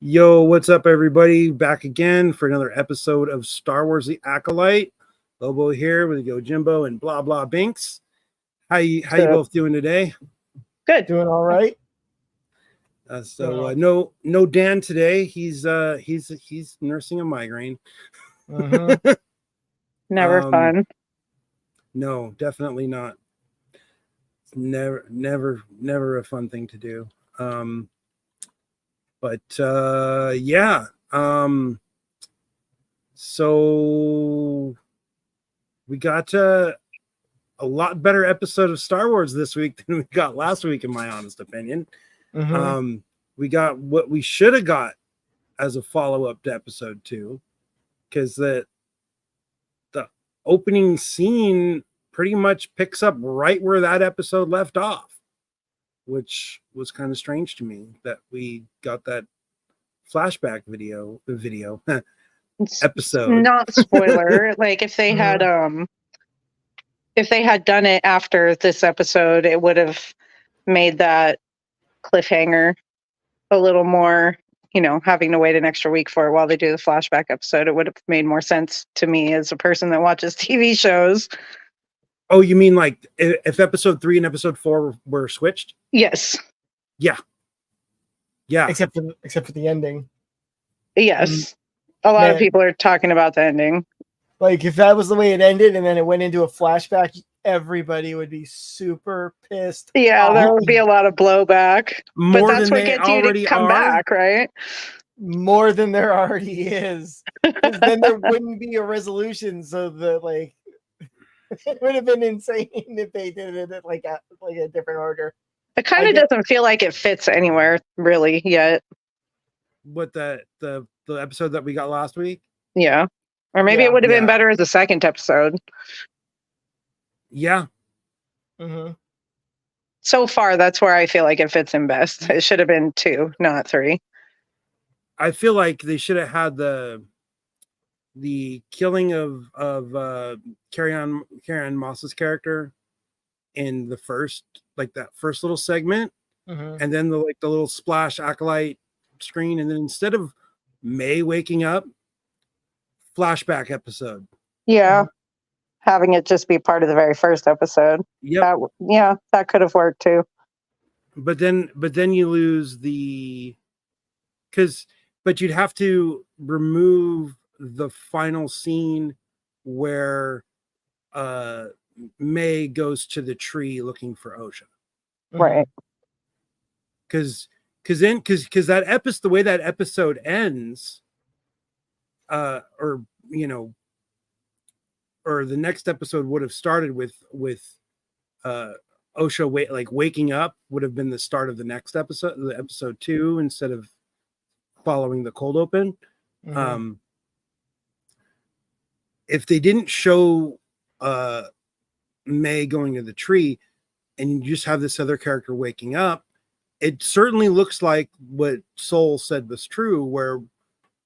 Yo, what's up, everybody? Back again for another episode of Star Wars The Acolyte. Lobo here with YoJimbo and BlahBlahBinks. How you both doing today? Good. Doing all right. No Dan today. He's nursing a migraine. Never fun. No, definitely not. Never a fun thing to do. So we got a lot better episode of Star Wars this week than we got last week, in my honest opinion. We got what we should have got as a follow-up to episode 2, because the opening scene pretty much picks up right where that episode left off, which was kind of strange to me that we got that flashback video episode. Not spoiler. Like if they had done it after this episode, it would have made that cliffhanger a little more, having to wait an extra week for it while they do the flashback episode. It would have made more sense to me as a person that watches TV shows. Oh, you mean like if episode 3 and episode 4 were switched? Yes. Yeah. Except for the ending. Yes. A lot of people are talking about the ending. Like if that was the way it ended and then it went into a flashback, everybody would be super pissed. Yeah, there would be a lot of blowback. But that's what gets you to come back, right? More than there already is. Then there wouldn't be a resolution. So it would have been insane if they did it like a different order. It kind of doesn't feel like it fits anywhere really yet. What the episode that we got last week? Yeah. Or maybe it would have been better as a second episode. Yeah. So far, that's where I feel like it fits in best. It should have been 2, not 3. I feel like they should have had the killing of Carrie-Anne Moss's character in the first, like that first little segment, and then the little splash acolyte screen, and then instead of May waking up, flashback episode. Yeah. Having it just be part of the very first episode. Yep. That could have worked too. But then you lose but you'd have to remove the final scene where May goes to the tree looking for Osha. Right. Because that episode, the way that episode ends, or the next episode would have started with Osha waking up would have been the start of the next episode, the episode 2, instead of following the cold open. If they didn't show May going to the tree and you just have this other character waking up, it certainly looks like what Soul said was true, where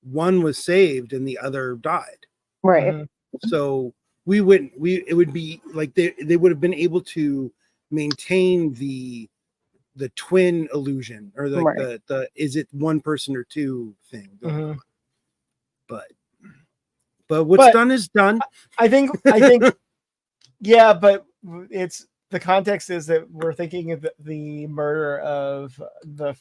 one was saved and the other died. Right. So it would be like they would have been able to maintain the twin illusion, or the is it one person or two thing going on. But what's done is done. I think yeah, but it's the context is that we're thinking of the murder of the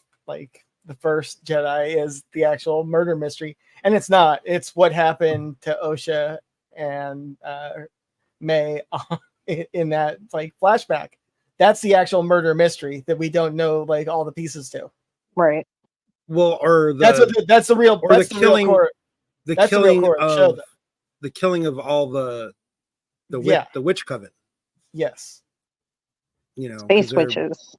first Jedi is the actual murder mystery, and it's not. It's what happened to Osha and May in that flashback. That's the actual murder mystery that we don't know all the pieces to. Right. Well, or that's the real the killing of all the witch coven. Yes. Space witches.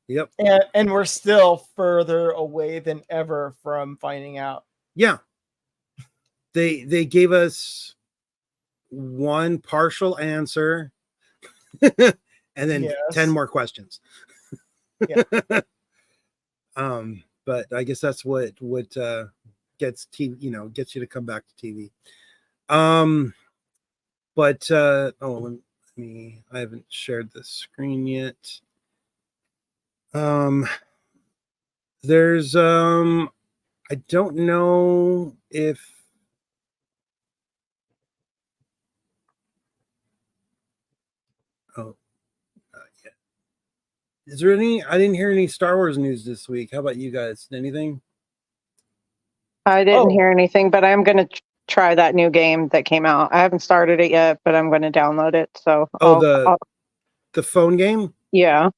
Yep. And we're still further away than ever from finding out. Yeah. They gave us one partial answer and then 10 more questions. Yeah. But I guess that's what gets TV, gets you to come back to TV. I haven't shared the screen yet. There's I I don't know if yeah. Is there any? I didn't hear any Star Wars news this week. How about you guys? Anything? I didn't hear anything, but I'm going to try that new game that came out. I haven't started it yet, but I'm going to download it. So the phone game. Yeah.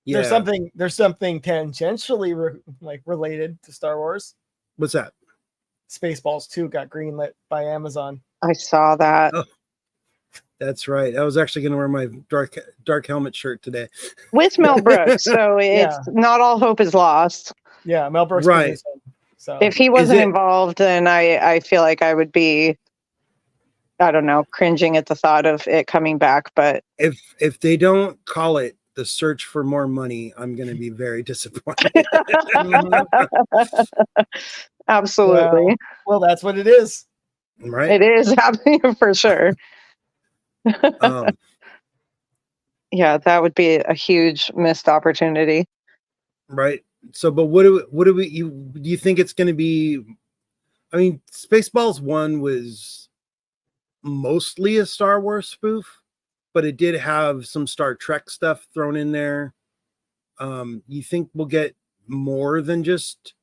There's something tangentially related to Star Wars. What's that? Spaceballs 2 got greenlit by Amazon. I saw that. Oh, that's right. I was actually going to wear my dark helmet shirt today with Mel Brooks. So it's not all hope is lost. Yeah, Mel Brooks. Right. So if he wasn't involved, then I feel like I would be, I don't know, cringing at the thought of it coming back. But if they don't call it The Search for More Money, I'm going to be very disappointed. Absolutely. Well, that's what it is. Right. It is happening for sure. Yeah, that would be a huge missed opportunity. Right. So, but what do you think it's going to be? I mean, Spaceballs 1 was mostly a Star Wars spoof, but it did have some Star Trek stuff thrown in there. You think we'll get more than just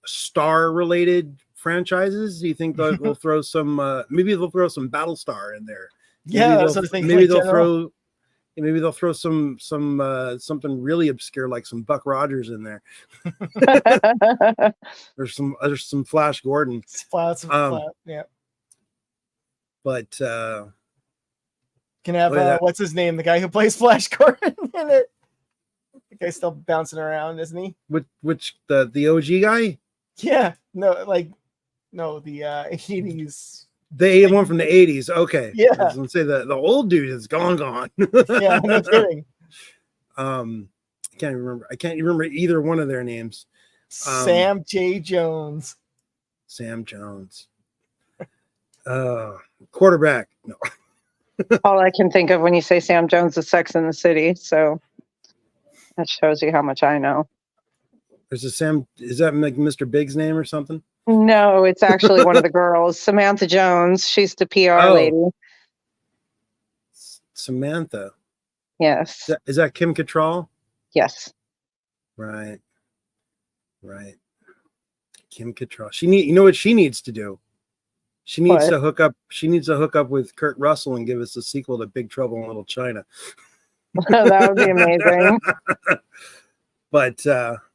Star related franchises? Do you think that we'll throw some maybe they'll throw some Battlestar in there? Maybe they'll throw some something really obscure like some Buck Rogers in there. There's some Flash Gordon. Yeah. But can have what's his name? The guy who plays Flash Gordon in it. The guy's still bouncing around, isn't he? Which the OG guy? Yeah. No, the 80s. The one from the 80s. Okay. Yeah. I was gonna say the old dude is gone. Yeah, no kidding. I can't remember either one of their names. Sam J. Jones. Sam Jones. Quarterback. No. All I can think of when you say Sam Jones is Sex in the City. So that shows you how much I know. There's a Sam. Is that like Mr. Big's name or something? No, it's actually one of the girls, Samantha Jones. She's the PR lady. Samantha. Yes. Is that Kim Cattrall? Yes. Right. Kim Cattrall. You know what she needs to do? She needs to hook up. She needs to hook up with Kurt Russell and give us a sequel to Big Trouble in Little China. That would be amazing. But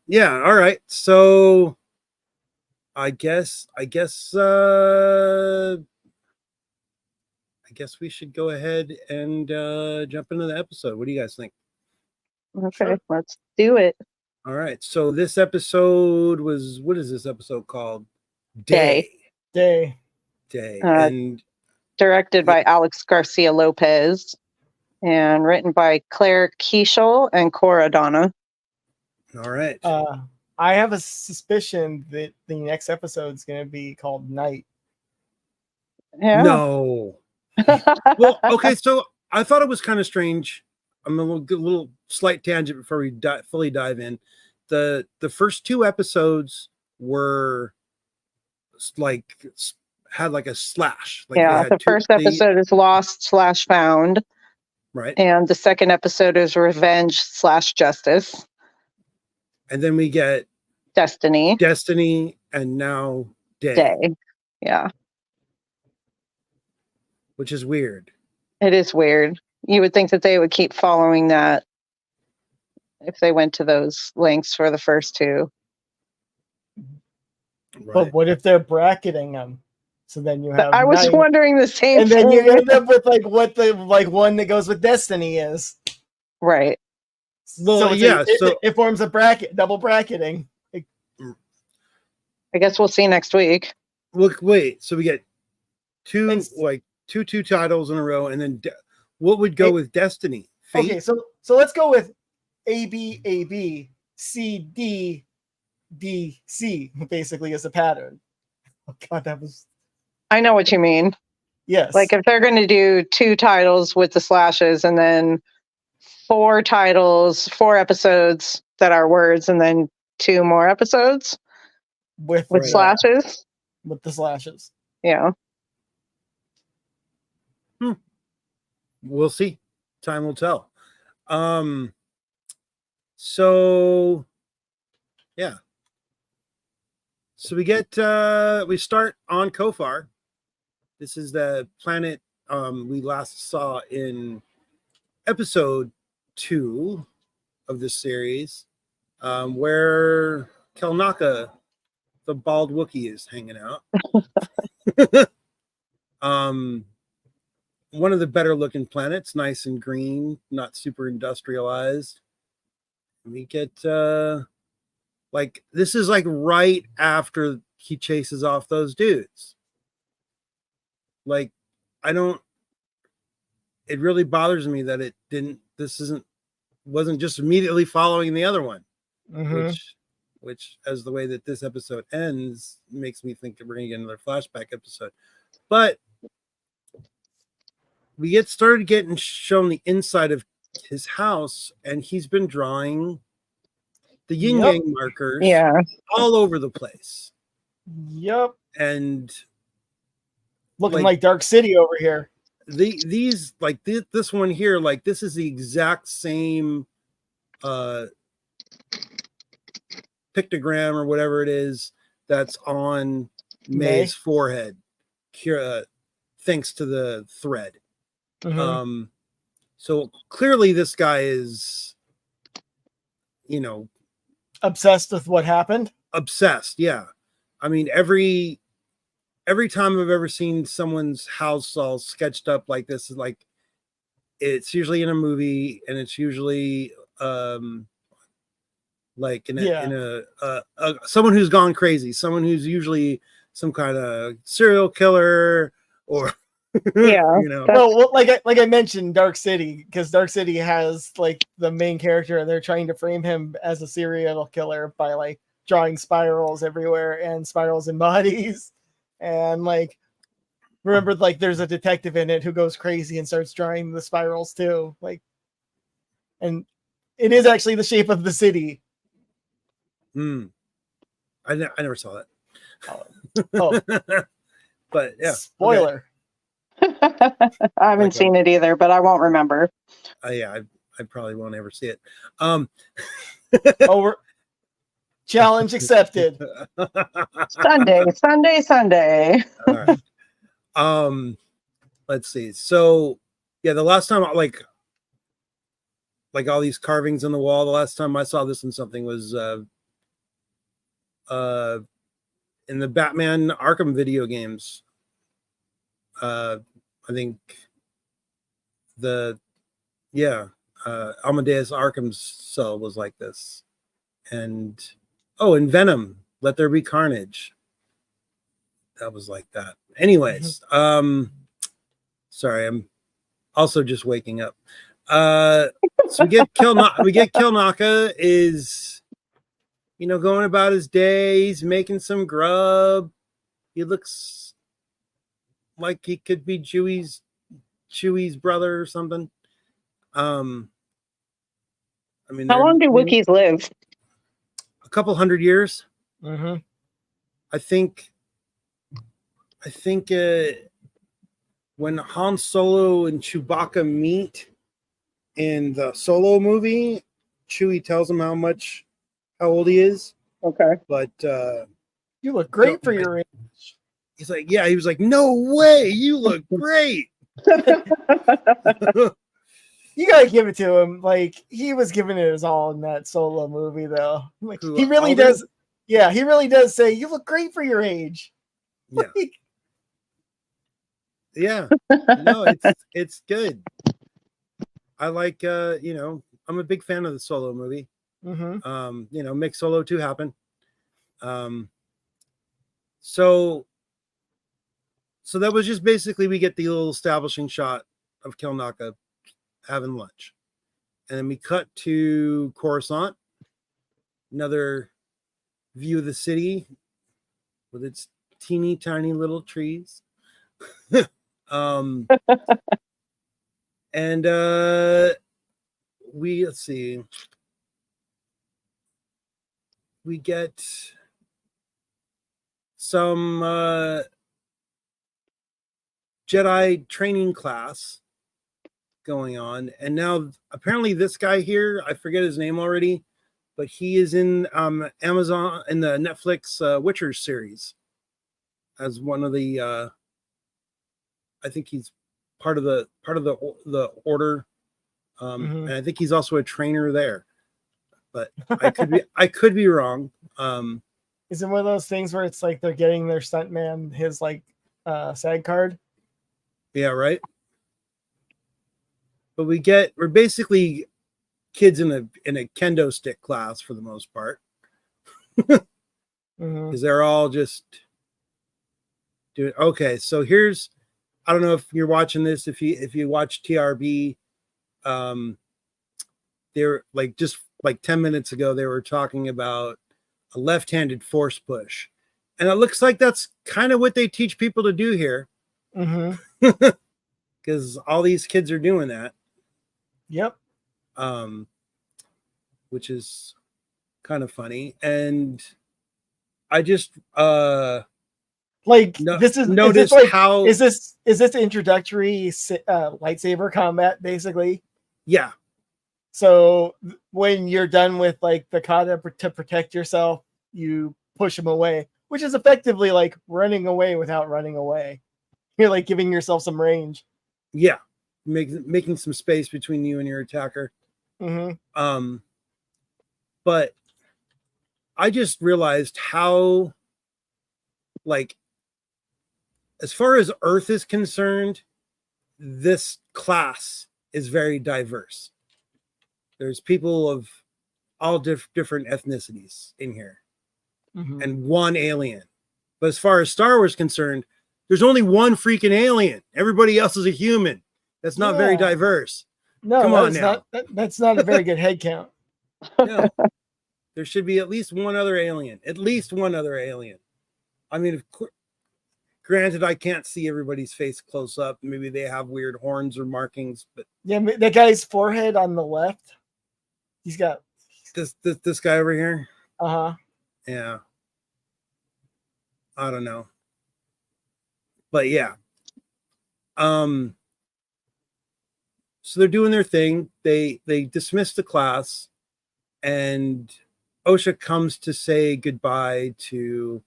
yeah, all right. So I guess we should go ahead and jump into the episode. What do you guys think? Okay, let's do it. All right. So this episode was, what is this episode called? Day. And directed by Alex Garcia Lopez and written by Claire Keishel and Cora Donna. All right. I have a suspicion that the next episode is going to be called Night. Yeah. No. Well, okay. So I thought it was kind of strange. I'm a little slight tangent before we fully dive in. The first two episodes were like had like a slash. Like the first episode is Lost/Found. Right. And the second episode is Revenge/Justice. And then we get Destiny, and now Day. Yeah. Which is weird. It is weird. You would think that they would keep following that if they went to those lengths for the first two. Right. But what if they're bracketing them? So then you have. I was wondering the same thing. And then you end up with what the one that goes with Destiny is. Right. So it forms a bracket, double bracketing. I guess we'll see next week. Look, wait. So we get two titles in a row, and then what would go with Destiny? Fate? Okay, so let's go with A-B, C-D, D-C, basically as a pattern. Oh God, that was... I know what you mean. Yes. Like if they're going to do 2 titles with the slashes and then 4 episodes that are words and then 2 more episodes. with with slashes. with the slashes. Yeah. We'll see. Time will tell. So yeah. So we start on Kofar. This is the planet we last saw in episode 2 of this series, where Kelnaka, the bald Wookiee, is hanging out. One of the better looking planets, nice and green, not super industrialized. We get like this is like right after he chases off those dudes. Like, it really bothers me that wasn't just immediately following the other one, which as the way that this episode ends makes me think that we're gonna get another flashback episode. But we started getting shown the inside of his house, and he's been drawing the yin yang markers all over the place. Yep. And looking like Dark City over here. These like this one here, like this is the exact same pictogram or whatever it is that's on May's forehead, thanks to the thread. So clearly this guy is, obsessed with what happened. Obsessed, yeah. I mean, every time I've ever seen someone's house all sketched up like this, is like it's usually in a movie, and it's usually like in a someone who's gone crazy, someone who's usually some kind of serial killer or Well, like I mentioned, Dark City, because Dark City has like the main character, and they're trying to frame him as a serial killer by like drawing spirals everywhere and spirals in bodies, and like remember, like there's a detective in it who goes crazy and starts drawing the spirals too, like, and it is actually the shape of the city. I never saw that. Oh. But yeah, spoiler. Okay. I haven't seen it either, but I won't remember. Yeah, I probably won't ever see it. Challenge accepted. Sunday. All right. Let's see. So yeah, the last time like all these carvings on the wall, the last time I saw this in something was in the Batman Arkham video games. I think Amadeus Arkham's cell was like this. And in Venom, Let There Be Carnage. That was like that. Anyways, sorry, I'm also just waking up. So we get Kelnaka is going about his day. He's making some grub. He looks like he could be Chewie's brother or something. I mean, how long do Wookiees live? A couple hundred years. I think when Han Solo and Chewbacca meet in the Solo movie, Chewie tells him how old he is. Okay. But you look great for your age. He's like, he was like, no way, you look great. You gotta give it to him. Like, he was giving it his all in that Solo movie, though. Like, he really does. Yeah, he really does say, you look great for your age. Yeah. Yeah. No, it's good. I like I'm a big fan of the Solo movie. Make Solo 2 happen. So that was just basically, we get the little establishing shot of Kelnaka having lunch. And then we cut to Coruscant, another view of the city with its teeny tiny little trees. And let's see. We get some Jedi training class going on, and now apparently this guy here, I forget his name already, but he is in Amazon in the Netflix Witcher series as one of the I think he's part of the order, and I think he's also a trainer there, but I could be wrong. Is it one of those things where it's like they're getting their stuntman his like SAG card? Yeah, right. But we're basically kids in a kendo stick class for the most part, because they're all just doing. Okay, so here's, I don't know if you're watching this. If you watch TRB, they're like just like 10 minutes ago they were talking about a left-handed force push, and it looks like that's kind of what they teach people to do here, because all these kids are doing that. Yep. Which is kind of funny, and I just like no, this is notice is how is this introductory lightsaber combat basically? Yeah. So when you're done with like the kata to protect yourself, you push them away, which is effectively like running away without running away. You're like giving yourself some range. Yeah, making some space between you and your attacker. But I just realized how, like, as far as Earth is concerned, this class is very diverse. There's people of all different ethnicities in here, and one alien. But as far as Star Wars is concerned, there's only one freaking alien. Everybody else is a human. That's not very diverse. No, come on now. That's not a very good head count. No. There should be at least one other alien. At least one other alien. I mean, granted, I can't see everybody's face close up. Maybe they have weird horns or markings, but yeah, that guy's forehead on the left. He's got this guy over here. Yeah. I don't know. But yeah. So they're doing their thing. They dismiss the class, and Osha comes to say goodbye to,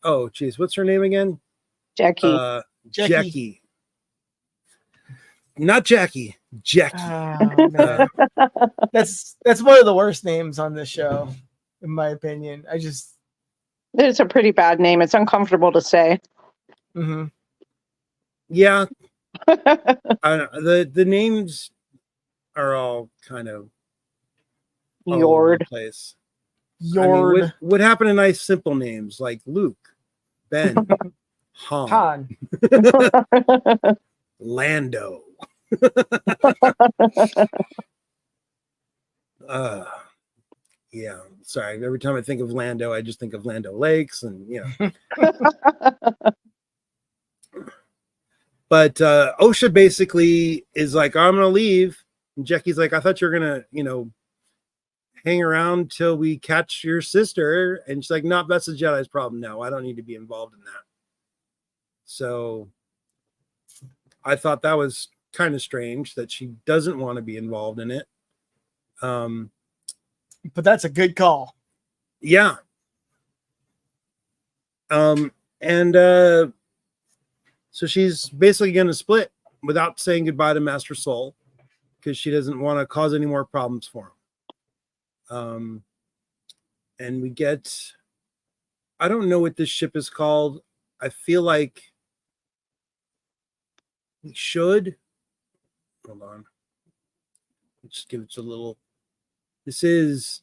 oh geez, what's her name again? Jackie. Jackie. Not Jackie. Jackie. Oh, man. That's one of the worst names on this show, in my opinion. It's a pretty bad name. It's uncomfortable to say. Yeah. I don't know. The names are all kind of all over the place. Yord. I mean, what happened to nice simple names like Luke, Ben, Han. Lando. Yeah, sorry. Every time I think of Lando, I just think of Lando Lakes, and But Osha basically is like, I'm gonna leave. And Jackie's like, I thought you were gonna, hang around till we catch your sister. And she's like, no, that's the Jedi's problem now. I don't need to be involved in that. So I thought that was kind of strange that she doesn't want to be involved in it. But that's a good call. Yeah. So she's basically going to split without saying goodbye to Master Soul, because she doesn't want to cause any more problems for him. And we get, I don't know what this ship is called. I feel like we should, hold on. Let's just give it a little. This is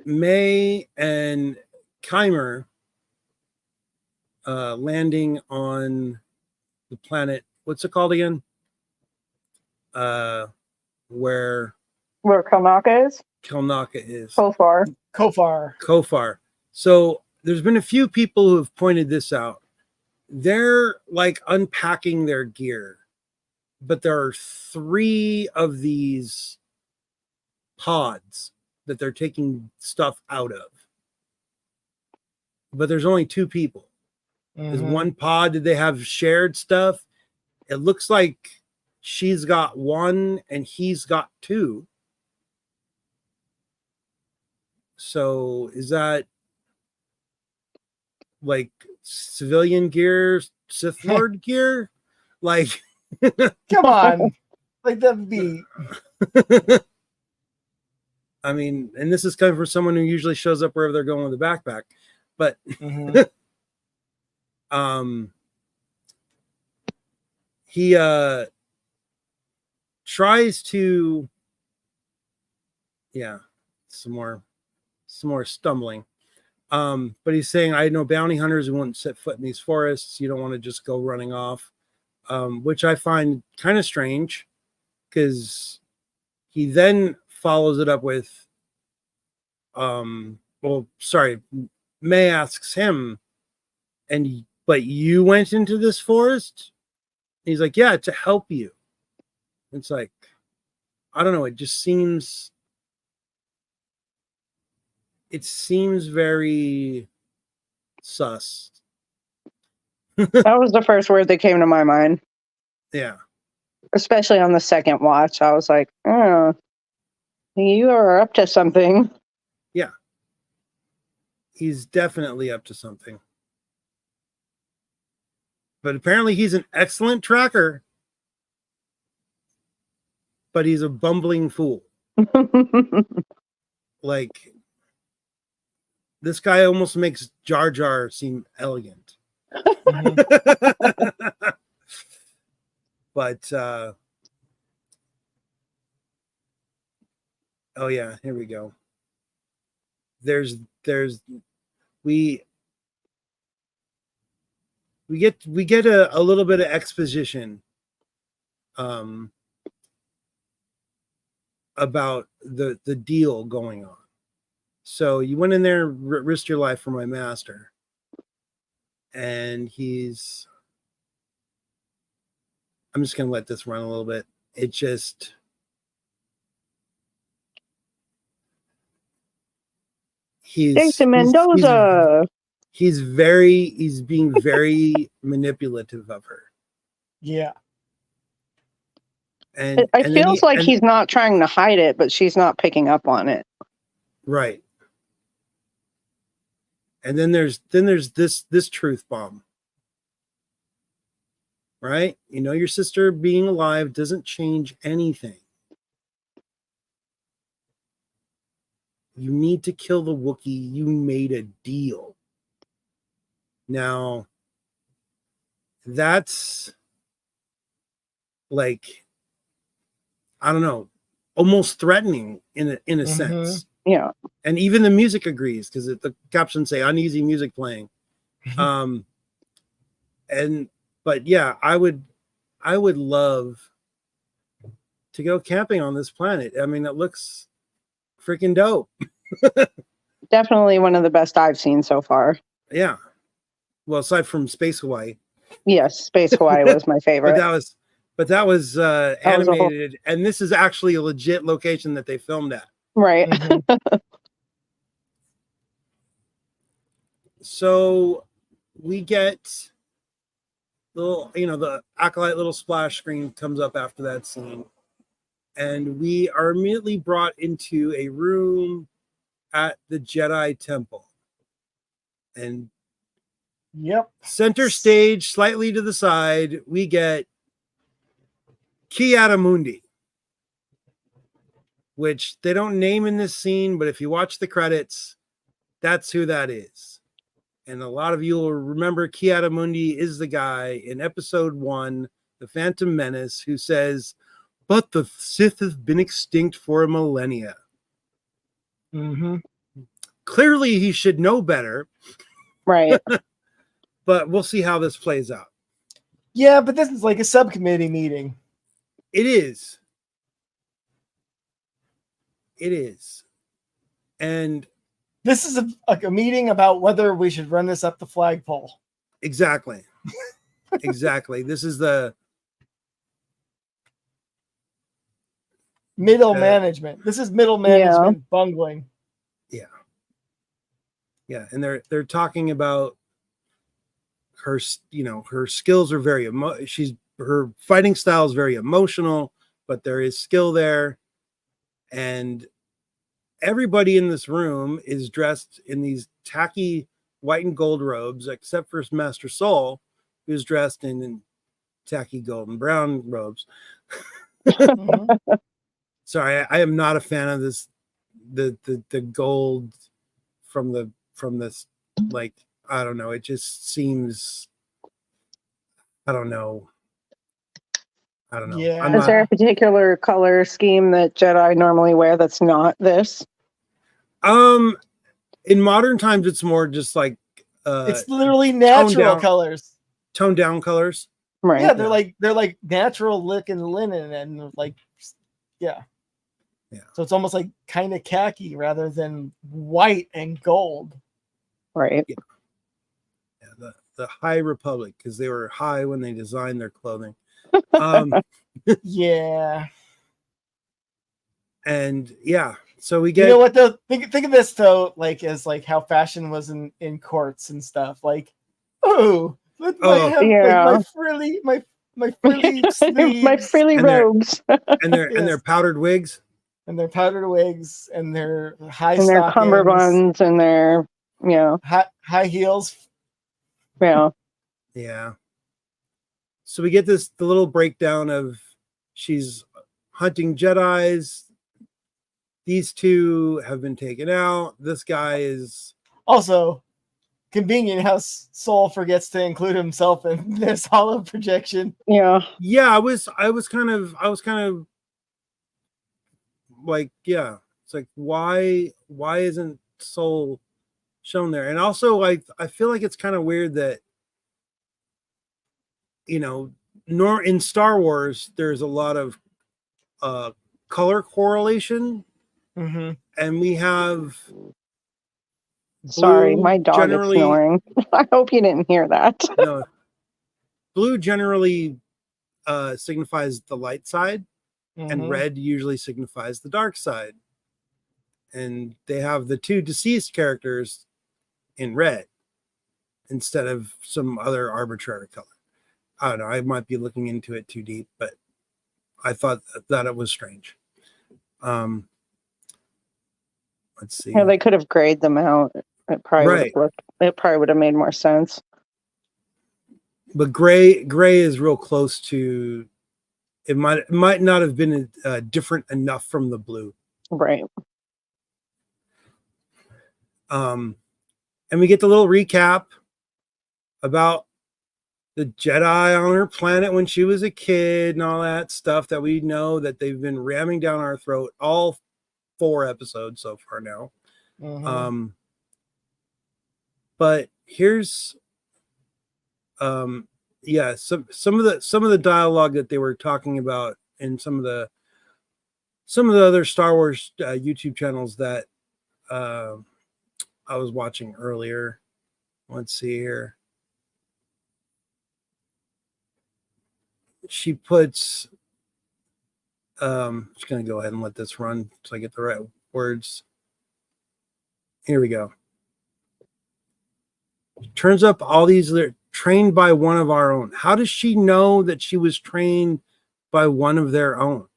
May and Keimer landing on the planet. What's it called again? Where Kelnaka is? Kelnaka is. Kofar. So there's been a few people who have pointed this out. They're like unpacking their gear, but there are 3 of these pods that they're taking stuff out of. but there's only 2 people. Is one pod, did they have shared stuff? It looks like she's got 1 and he's got 2. So is that like civilian gear, Sith Lord gear? Like, come on. Like, that'd be. I mean, and this is coming from someone who usually shows up wherever they're going with a backpack. But he tries to, some more stumbling. But he's saying, I know bounty hunters who won't set foot in these forests. You don't want to just go running off, which I find kind of strange, because he then follows it up with, May asks him, but you went into this forest? He's like, yeah, to help you. It's like, I don't know. It seems very sus. That was the first word that came to my mind. Yeah. Especially on the second watch. I was like, oh, you are up to something. Yeah. He's definitely up to something. But apparently he's an excellent tracker. But he's a bumbling fool. Like, this guy almost makes Jar Jar seem elegant. But oh yeah, here we go. We get a little bit of exposition about the deal going on. So you went in there, risked your life for my master, and I'm just gonna let this run a little bit. It just Jason Mendoza. He's being very manipulative of her. Yeah. And it feels like he's not trying to hide it, but she's not picking up on it. Right. And then there's this truth bomb. Right? You know, your sister being alive doesn't change anything. You need to kill the Wookiee. You made a deal. Now, that's like, I don't know, almost threatening in a sense. Yeah. And even the music agrees, because the captions say uneasy music playing. But yeah, I would love to go camping on this planet. I mean, it looks freaking dope. Definitely one of the best I've seen so far. Yeah. Well, aside from Space Hawaii. Yes, Space Hawaii was my favorite. but that was animated, and this is actually a legit location that they filmed at. Right. So we get the Acolyte little splash screen comes up after that scene, and we are immediately brought into a room at the Jedi Temple. And center stage, slightly to the side, we get Ki-Adi-Mundi, which they don't name in this scene, but if you watch the credits, that's who that is. And a lot of you will remember Ki-Adi-Mundi is the guy in episode 1, The Phantom Menace, who says, but the Sith have been extinct for a millennia. Clearly, he should know better. Right. But we'll see how this plays out. Yeah, but this is like a subcommittee meeting. It is. And this is a meeting about whether we should run this up the flagpole. Exactly. Exactly. This is the middle management. This is middle management bungling. Yeah. Yeah, and they're talking about her, her skills are very her fighting style is very emotional, but there is skill there, and everybody in this room is dressed in these tacky white and gold robes, except for Master Soul, who's dressed in tacky gold and brown robes. Sorry, I am not a fan of this, the gold from this, like, I don't know, it just seems, I don't know. Yeah. Is there a particular color scheme that Jedi normally wear that's not this? In modern times, it's more just like it's literally natural colors, toned down colors. Right. Yeah, they're like natural looking linen and like, yeah. So it's almost like kind of khaki rather than white and gold. Right. Yeah. The High Republic, because they were high when they designed their clothing. Yeah. And yeah, so we get, you know what though, think of this though, like as like how fashion was in courts and stuff, like, oh, let my have my frilly sleeves, my frilly robes, and their powdered wigs, and their high and their cummerbunds, and their high heels. Yeah. So we get the little breakdown of she's hunting Jedis. These two have been taken out. This guy is also convenient how Soul forgets to include himself in this hollow projection. Yeah. I was kind of like, yeah, it's like, why isn't Soul shown there? And also, like, I feel like it's kind of weird that, in Star Wars, there's a lot of color correlation. And we have Sorry, my dog is snoring. I hope you didn't hear that. No, blue generally signifies the light side, and red usually signifies the dark side. And they have the two deceased characters in red instead of some other arbitrary color. I don't know, I might be looking into it too deep, but I thought that it was strange. Let's see. Yeah, they could have grayed them out. It probably would have made more sense. But gray is real close to. It might not have been different enough from the blue. Right. And we get the little recap about the Jedi on her planet when she was a kid and all that stuff that we know that they've been ramming down our throat all 4 episodes so far now. But here's some of the dialogue that they were talking about in some of the other Star Wars YouTube channels that I was watching earlier. Let's see here. She puts just going to go ahead and let this run so I get the right words. Here we go. Turns up all these trained by one of our own. How does she know that she was trained by one of their own?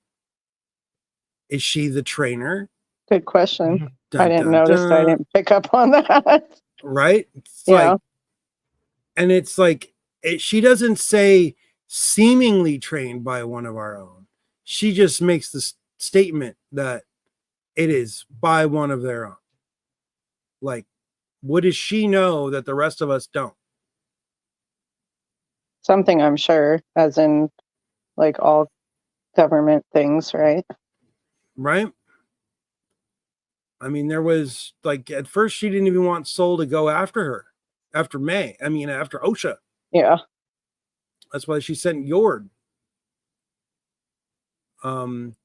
Is she the trainer? Good question. I didn't notice. I didn't pick up on that. Right? And it's like, she doesn't say seemingly trained by one of our own. She just makes the statement that it is by one of their own. Like, what does she know that the rest of us don't? Something, I'm sure, as in like all government things, right? Right. I mean, there was like, at first she didn't even want Soul to go after her, after Osha. Yeah. That's why she sent Yord. And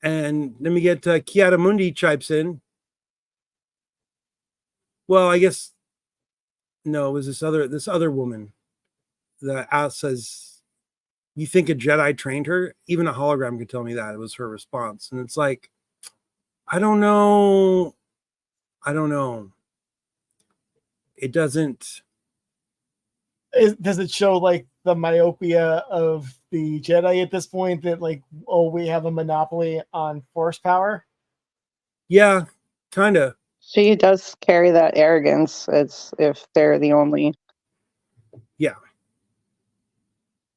then we get Kiara Mundi chimes in. Well, I guess no, it was this other woman that says, "You think a Jedi trained her?" Even a hologram could tell me that. It was her response, and it's like, I don't know I don't know. It doesn't. Does it show like the myopia of the Jedi at this point that like, oh, we have a monopoly on force power? Yeah, kind of. She does carry that arrogance as if they're the only. Yeah.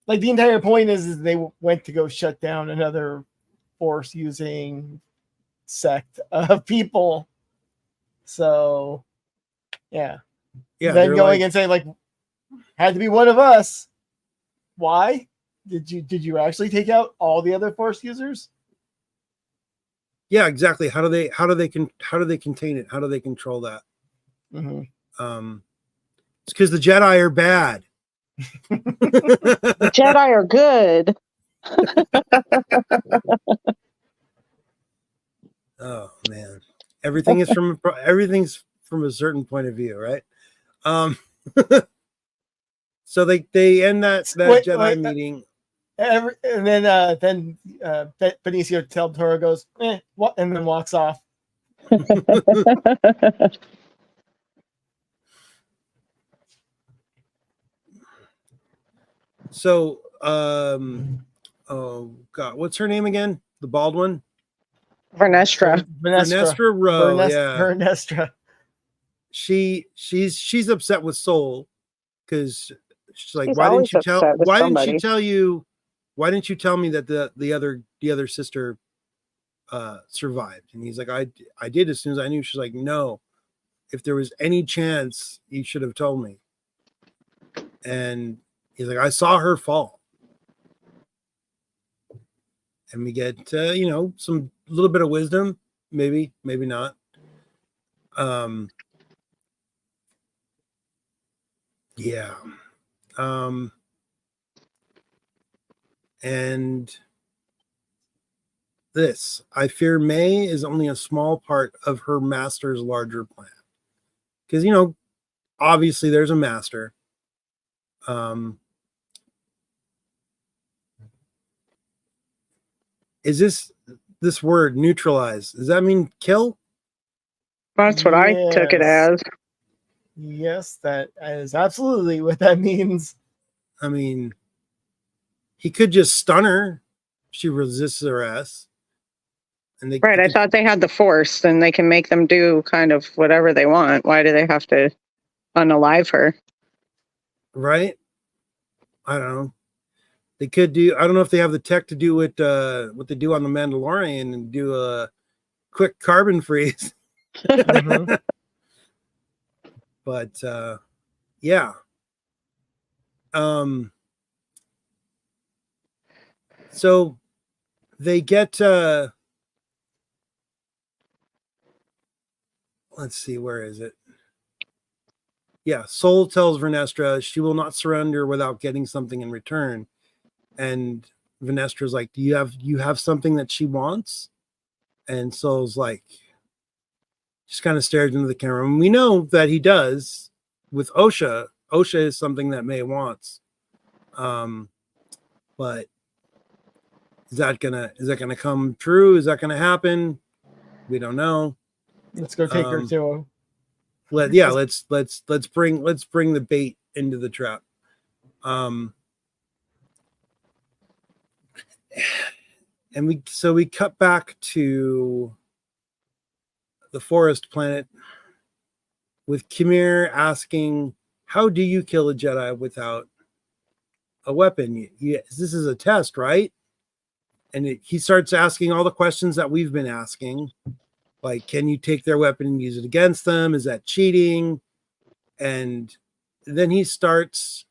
Like the entire point is they went to go shut down another force using sect of people. So yeah. Yeah. Then they're going like, and saying like had to be one of us. Why? Did you actually take out all the other force users? yeah, exactly. How do they contain it? How do they control that? Mm-hmm. It's because the Jedi are bad. The Jedi are good. Oh man, everything's from a certain point of view, right? So they end that Jedi meeting. And then Benicio del Toro goes, what? And then walks off. So, oh God, what's her name again? The bald one? Vernestra. Vernestra Rowe. Yeah. Vernestra. She's upset with Soul because she's like, She's why didn't you tell? upset with Why somebody. didn't she tell you? Why didn't you tell me that the other sister survived? And he's like, I did as soon as I knew. She's like, no, if there was any chance, you should have told me. And he's like, I saw her fall. And we get some little bit of wisdom, maybe not. Yeah. And this, I fear May is only a small part of her master's larger plan. Because obviously there's a master. Is this word neutralize? Does that mean kill? That's what I took it as. Yes, that is absolutely what that means. I mean, he could just stun her. She resists arrest. And Right, I thought they had the Force, and they can make them do kind of whatever they want. Why do they have to unalive her? Right? I don't know. They could do. I don't know if they have the tech to do what they do on the Mandalorian and do a quick carbon freeze. Mm-hmm. But yeah. So they get. Let's see, where is it? Yeah, Soul tells Vernestra she will not surrender without getting something in return. And Vernestra's like, do you have something that she wants? And Soul's like, just kind of stares into the camera. And we know that he does with Osha. Osha is something that May wants. But is that gonna come true? Is that gonna happen? We don't know. Let's go take her to him. Let's bring the bait into the trap. And we cut back to the forest planet with Kimir asking, how do you kill a Jedi without a weapon? This is a test, right? And he starts asking all the questions that we've been asking. Like, can you take their weapon and use it against them? Is that cheating? And then he starts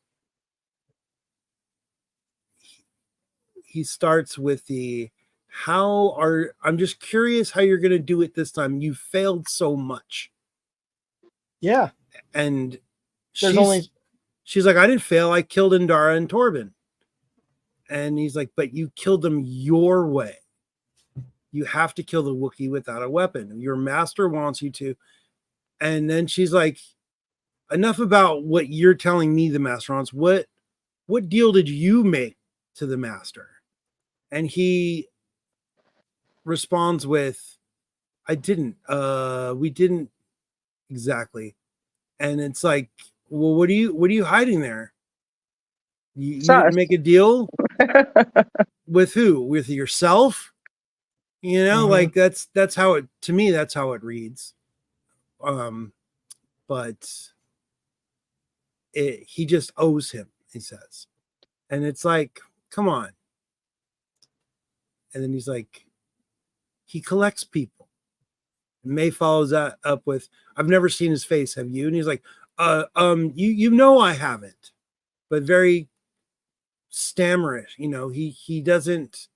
with I'm just curious how you're going to do it this time. You failed so much. Yeah. And she's like, I didn't fail. I killed Indara and Torben. And he's like, but you killed them your way. You have to kill the Wookiee without a weapon. Your master wants you to. And then she's like, enough about what you're telling me the master wants. What deal did you make to the master? And he responds with, I didn't. We didn't exactly. And it's like, well, what are you hiding there? You didn't Sus. make a deal with who? With yourself? You know, like that's how it, to me, that's how it reads. But he just owes him, he says. And it's like, come on. And then he's like, he collects people. And May follows that up with, I've never seen his face, have you? And he's like, you know I haven't, but very stammerish, you know, he doesn't.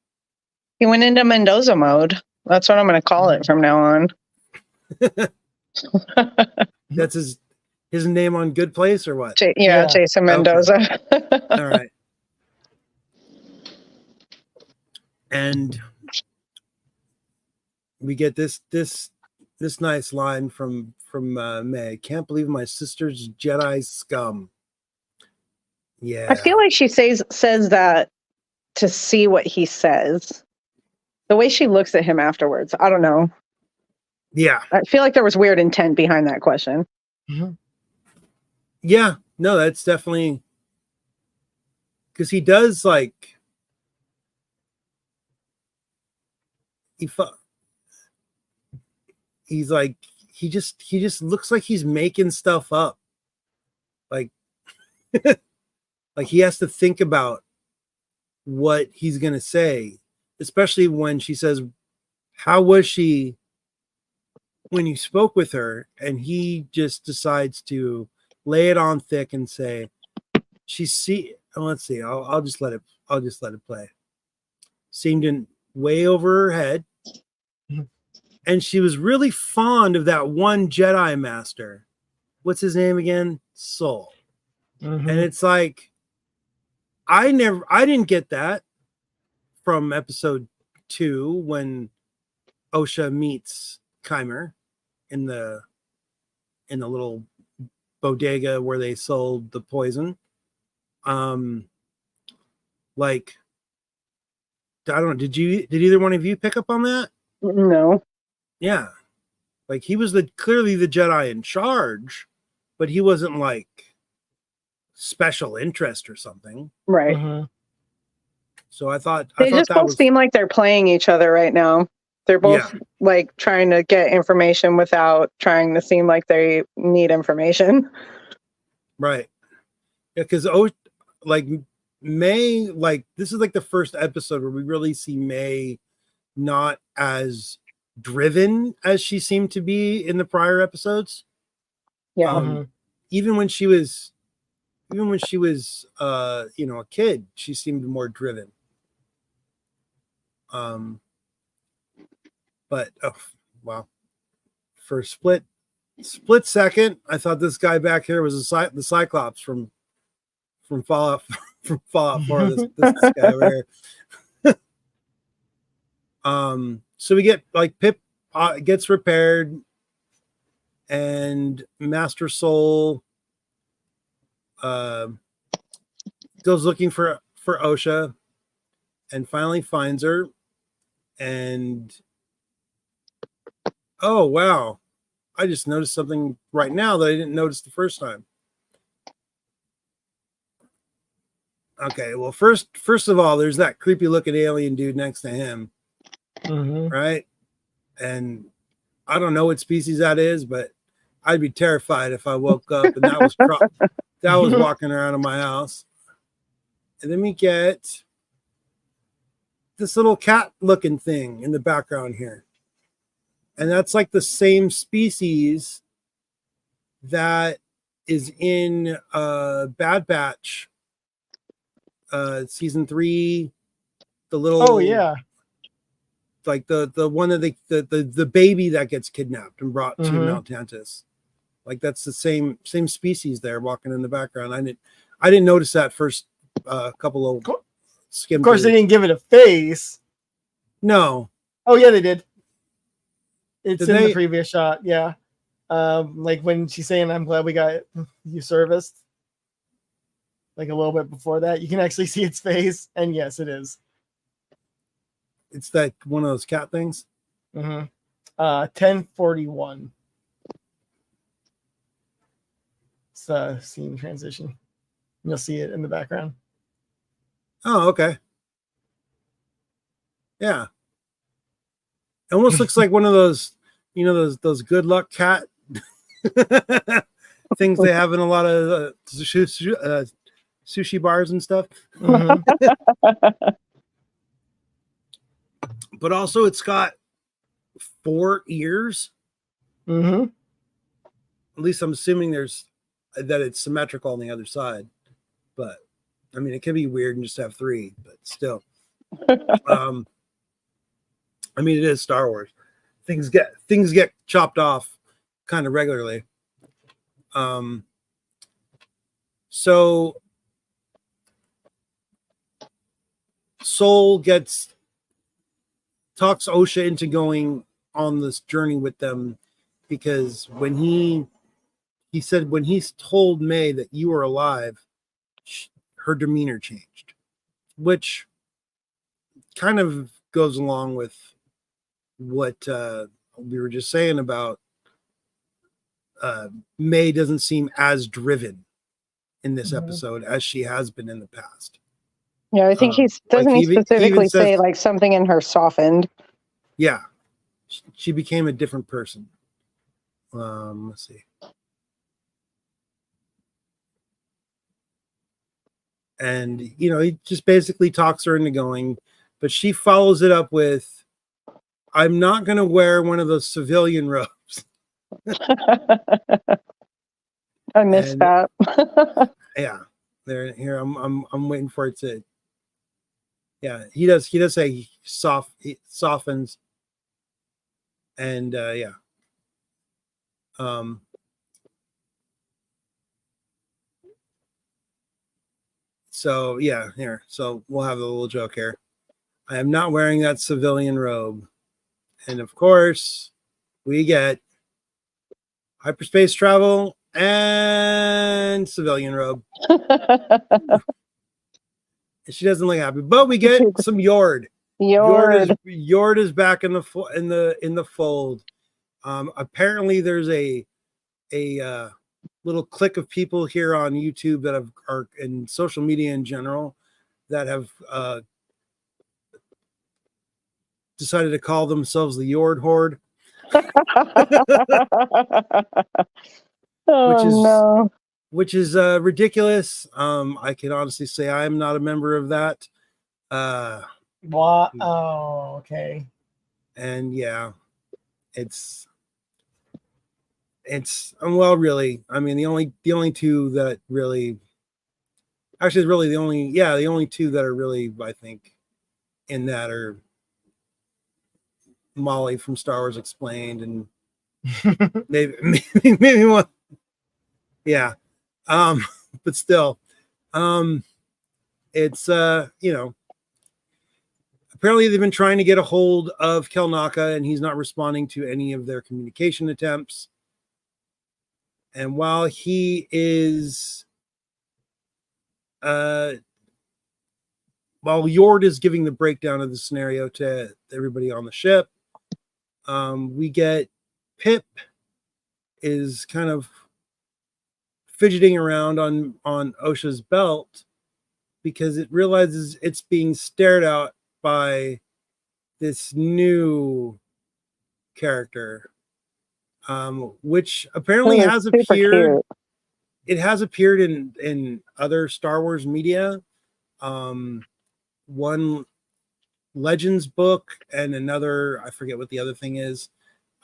He went into Mendoza mode. That's what I'm going to call it from now on. That's his name on Good Place or what? Jason Mendoza. Okay. All right. And we get this nice line from May. Can't believe my sister's Jedi scum. Yeah. I feel like she says that to see what he says. The way she looks at him afterwards, I don't know. Yeah. I feel like there was weird intent behind that question. Yeah. No, that's definitely because he does like he's like he just looks like he's making stuff up. Like like he has to think about what he's going to say, especially when she says, how was she when you spoke with her? And he just decides to lay it on thick and say, let's see, I'll just let it play. Seemed in way over her head. And she was really fond of that one Jedi master. What's his name again? Soul. And it's like, I didn't get that from episode 2 when Osha meets Kymer in the little bodega where they sold the poison. Like, I don't know. Did either one of you pick up on that? No. Yeah. Like he was clearly the Jedi in charge, but he wasn't like special interest or something. Right. So I thought They just both seem like they're playing each other right now. They're both like trying to get information without trying to seem like they need information. Right. Yeah, because like May, like this is like the first episode where we really see May not as driven as she seemed to be in the prior episodes. Yeah. Even when she was you know, a kid, she seemed more driven. But oh wow. For a split second, I thought this guy back here was the Cyclops from Fallout 4. This guy over here. So we get like Pip gets repaired, and Master Soul goes looking for Osha, and finally finds her. And oh wow, I just noticed something right now that I didn't notice the first time. Okay, well, first of all, there's that creepy looking alien dude next to him, right? And I don't know what species that is, but I'd be terrified if I woke up and that was walking around in my house. And then we get this little cat looking thing in the background here, and that's like the same species that is in Bad Batch. Season 3, the little like the one that the baby that gets kidnapped and brought to Mount Tantus. Like that's the same species there walking in the background. I didn't notice that first couple of skim. Of course, they didn't give it a face. No. Oh yeah, they did. It's in the previous shot. Yeah, like when she's saying, "I'm glad we got you serviced." Like a little bit before that, you can actually see its face, and yes, it is. It's that one of those cat things. 1041. scene transition. You'll see it in the background. Oh, okay. Yeah. It almost looks like one of those, those good luck cat things they have in a lot of sushi bars and stuff. Mm-hmm. But also it's got 4 ears. Mm-hmm. At least I'm assuming that it's symmetrical on the other side. But I mean, it could be weird and just have 3, but still. I mean, it is Star Wars. Things get chopped off kind of regularly. So Soul talks Osha into going on this journey with them, because when he said when he's told May that you are alive, her demeanor changed, which kind of goes along with what we were just saying about May doesn't seem as driven in this episode as she has been in the past. Yeah, I think doesn't he specifically say like something in her softened? Yeah, she became a different person. Let's see. And he just basically talks her into going, but she follows it up with, "I'm not going to wear one of those civilian robes." I missed that. Yeah, here. I'm waiting for it to. Yeah, he does say he softens, and yeah. So yeah, here. So we'll have a little joke here. I am not wearing that civilian robe, and of course, we get hyperspace travel and civilian robe. She doesn't look happy, but we get some Yord. Yord is back in the fold. Apparently, there's a little clique of people here on YouTube that are in social media in general that have decided to call themselves the Yord Horde. Which is ridiculous. I can honestly say I am not a member of that. What? Oh, okay. And yeah, it's well, really. I mean, the only two that really, actually, really the only two that are really, I think, in that are Molly from Star Wars Explained, and maybe one. Yeah. But still, it's apparently they've been trying to get a hold of Kelnaka, and he's not responding to any of their communication attempts. And while he is while Yord is giving the breakdown of the scenario to everybody on the ship, we get Pip is kind of fidgeting around on Osha's belt because it realizes it's being stared at by this new character, which apparently has appeared. Cute. It has appeared in other Star Wars media. One Legends book and another, I forget what the other thing is.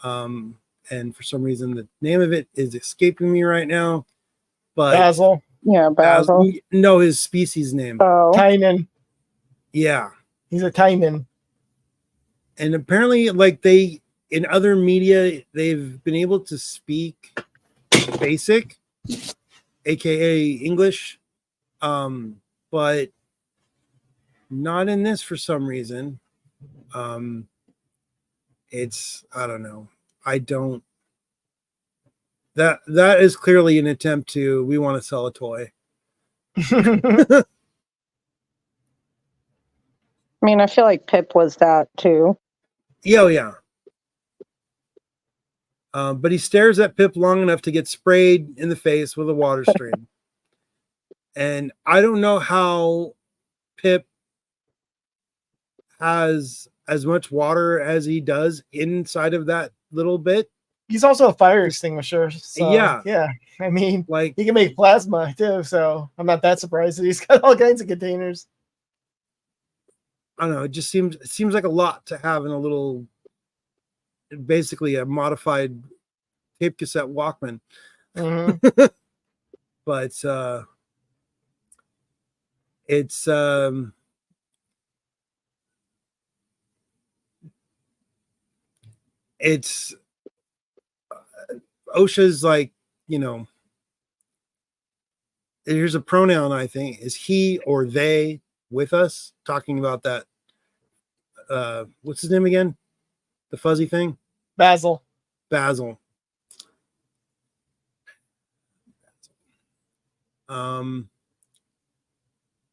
And for some reason, the name of it is escaping me right now. But Basil. Yeah, Basil. No, his species name. Oh. Tynan. Yeah. He's a Tynan. And apparently, like in other media, they've been able to speak basic, aka English, but not in this for some reason. It's, I don't know. That is clearly an attempt to, we want to sell a toy. I mean, I feel like Pip was that too. Yeah. But he stares at Pip long enough to get sprayed in the face with a water stream. And I don't know how Pip has as much water as he does inside of that little bit. He's also a fire extinguisher. So, yeah. I mean, like he can make plasma too. So I'm not that surprised that he's got all kinds of containers. I don't know. It just seems like a lot to have in a little, basically a modified tape cassette Walkman. Mm-hmm. But it's OSHA's like, you know, here's a pronoun, I think, is he or they with us, talking about that what's his name again, the fuzzy thing? Basil.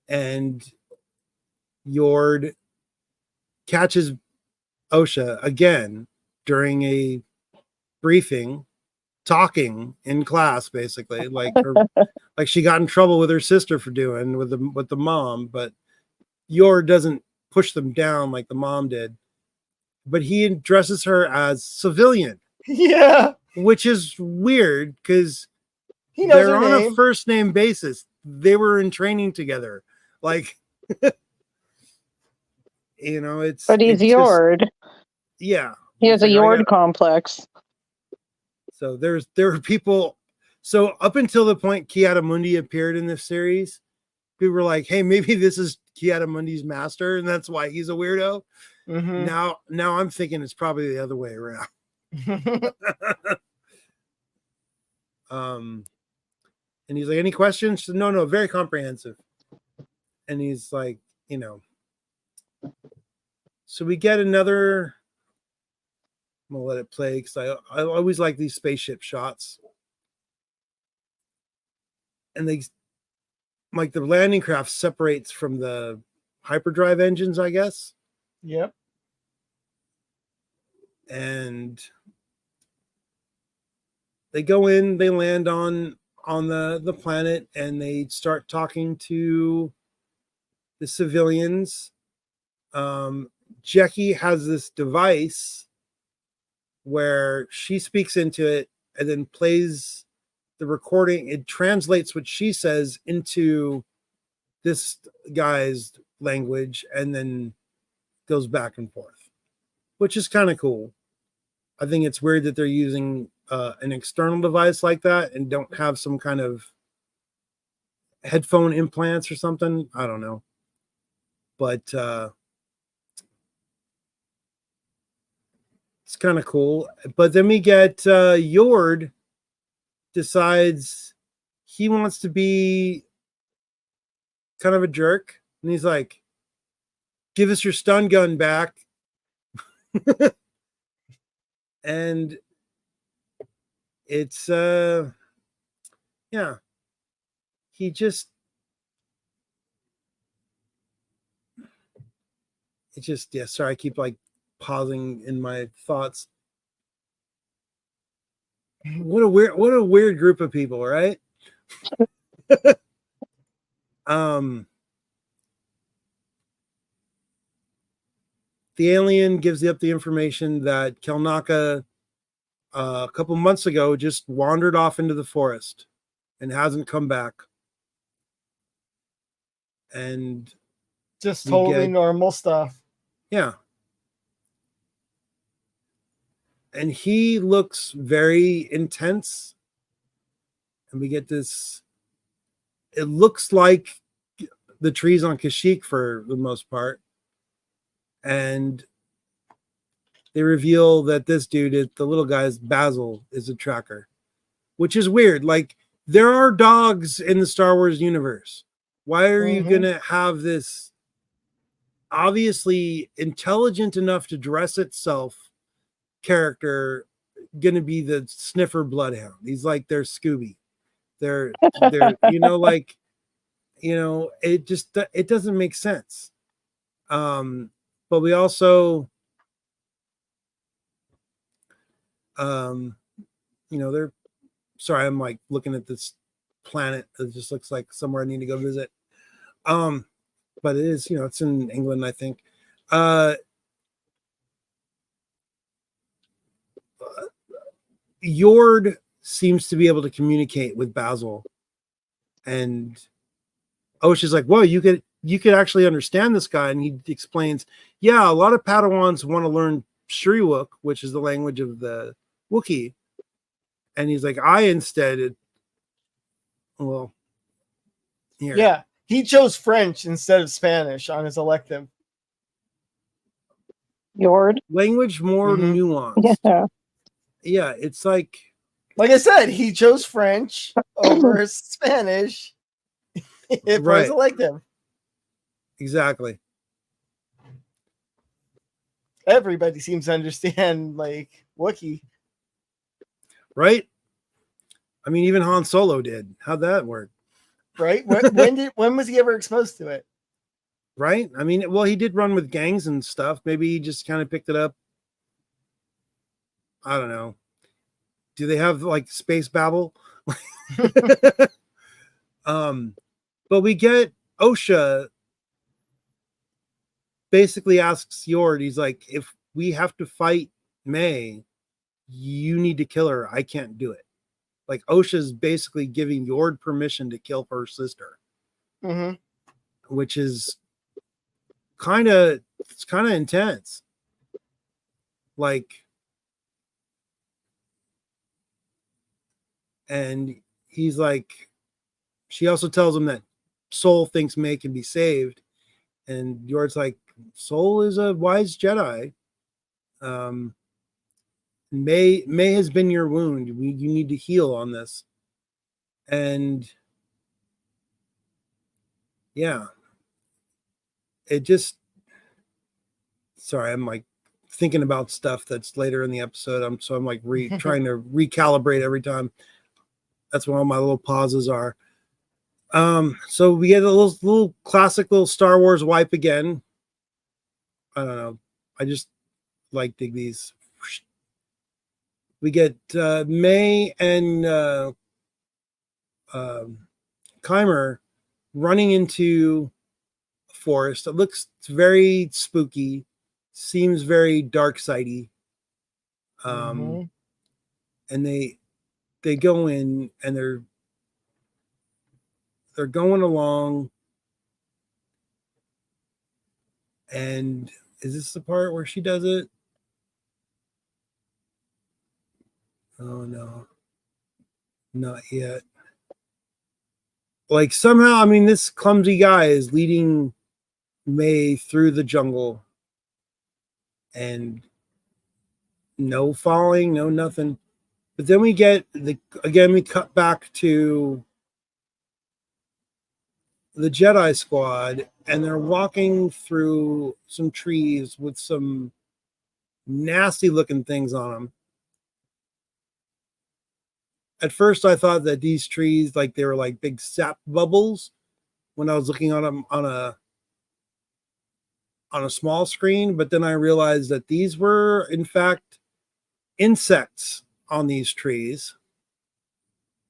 And Yord catches OSHA again during a briefing, talking in class, basically, like like she got in trouble with her sister for doing with the mom, but Yord doesn't push them down like the mom did, but he addresses her as civilian. Yeah, which is weird because he knows they're her on name. a first name basis. They were in training together, like. You know, but he's Yord. Yeah, he has a Yord complex. So there were people. So up until the point Ki-Adi-Mundi appeared in this series, people were like, "Hey, maybe this is Ki-Adi-Mundi's master, and that's why he's a weirdo." Mm-hmm. Now I'm thinking it's probably the other way around. And he's like, "Any questions?" Said, no, very comprehensive. And he's like, you know. So we get another. I'm gonna let it play because I always like these spaceship shots. And they, like, the landing craft separates from the hyperdrive engines, I guess. Yep. And they go in, they land on the planet, and they start talking to the civilians. Jackie has this device where she speaks into it and then plays the recording. It translates what she says into this guy's language and then goes back and forth, which is kind of cool. I think it's weird that they're using an external device like that and don't have some kind of headphone implants or something. I don't know. But it's kind of cool. But then we get Yord decides he wants to be kind of a jerk. And he's like, "Give us your stun gun back." And it's yeah, he just sorry, I keep like pausing in my thoughts. What a weird group of people, right? The alien gives up the information that Kelnaka a couple months ago just wandered off into the forest and hasn't come back. And just totally normal stuff. Yeah. And he looks very intense. And we get this, it looks like the trees on Kashyyyk for the most part. And they reveal that this dude, the little guy's Basil, is a tracker, which is weird. Like, there are dogs in the Star Wars universe. Why are you going to have this obviously intelligent enough to dress itself character going to be the sniffer bloodhound? He's like their Scooby. They're you know, like, you know, it doesn't make sense. But we also they're sorry, I'm like looking at this planet. It just looks like somewhere I need to go visit. But it is, it's in England, I think. Yord seems to be able to communicate with Basil, and Osha's like, "Whoa, you could actually understand this guy." And he explains, "Yeah, a lot of Padawans want to learn Shriwook, which is the language of the Wookiee." And he's like, "I instead, well, here, Yeah, he chose French instead of Spanish on his elective. Yord. Language more nuanced." Yeah. Yeah, it's like I said, he chose French over Spanish for his elective. Exactly. Everybody seems to understand like Wookiee. Right? I mean, even Han Solo did. How'd that work? Right? When was he ever exposed to it? Right? I mean, well, he did run with gangs and stuff. Maybe he just kind of picked it up. I don't know. Do they have like space babble? But we get Osha basically asks Yord, he's like, if we have to fight May, you need to kill her. I can't do it. Like Osha's basically giving Yord permission to kill her sister, which is kind of intense. Like, and he's like, she also tells him that Soul thinks May can be saved, and Yord's like, Soul is a wise Jedi. May has been your wound. You need to heal on this. And yeah, it just, sorry, I'm like thinking about stuff that's later in the episode. I'm like trying to recalibrate every time. That's what all my little pauses are. So we get a little classic little Star Wars wipe again. I don't know. I just like dig these. We get May and Keimer running into a forest. It looks very spooky, seems very dark sidey. And they go in and they're going along. And is this the part where she does it? Oh no, not yet. Like somehow, I mean, this clumsy guy is leading May through the jungle, and no falling, no nothing. But then we get we cut back to the Jedi squad, and they're walking through some trees with some nasty looking things on them. At first, I thought that these trees, like they were like big sap bubbles when I was looking on them on a small screen, but then I realized that these were in fact insects on these trees.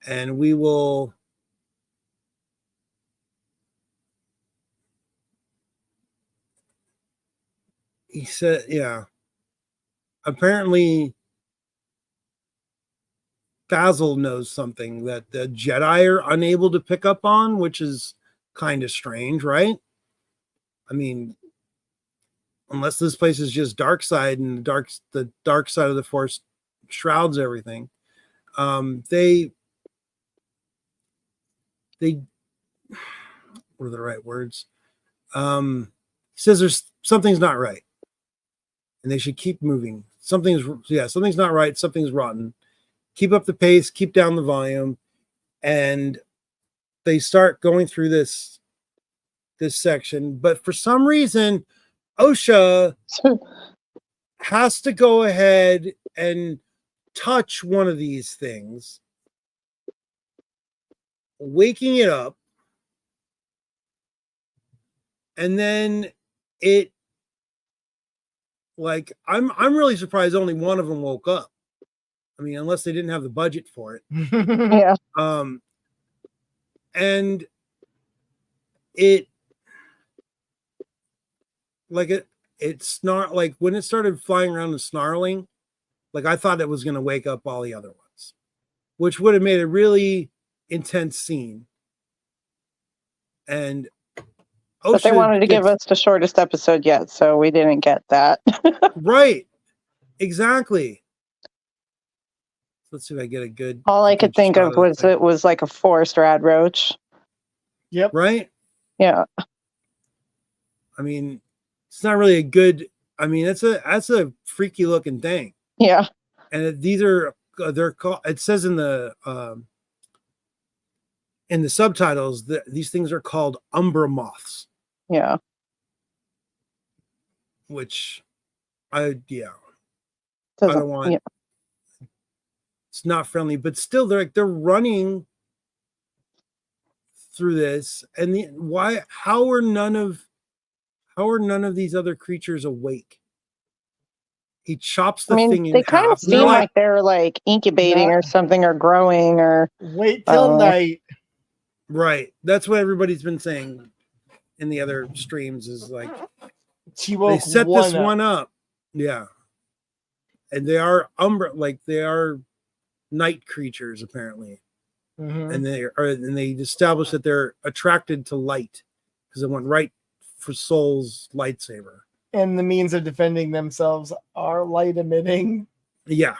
And we will he said, yeah. Apparently Basil knows something that the Jedi are unable to pick up on, which is kind of strange, right? I mean, unless this place is just dark side and the dark side of the Force shrouds everything. They what are the right words? He says something's not right, and they should keep moving. Something's not right. Something's rotten. Keep up the pace. Keep down the volume, and they start going through this section. But for some reason, Osha has to go ahead and touch one of these things, waking it up, and then it, like, I'm really surprised only one of them woke up. I mean, unless they didn't have the budget for it. Yeah. And it like when it started flying around and snarling, like I thought it was going to wake up all the other ones, which would have made a really intense scene. And but they wanted to give us the shortest episode yet, so we didn't get that. Right. Exactly. Let's see if I get a good. All I could think of was it was like a forest rad roach. Yep. Right. Yeah. I mean, it's not really a good. I mean, that's a freaky looking thing. Yeah. And these are they're called. It says in the subtitles that these things are called umbra moths. Yeah. Which, I don't want. Yeah. It's not friendly, but still, they're running through this, and how are none of these other creatures awake? He chops the thing in half. They kind of seem like they're like incubating or something, or growing, or wait till night. Right. That's what everybody's been saying in the other streams is like they set this one up. Yeah. And they are they are night creatures apparently. And they established that they're attracted to light because it went right for Soul's lightsaber. And the means of defending themselves are light emitting. Yeah.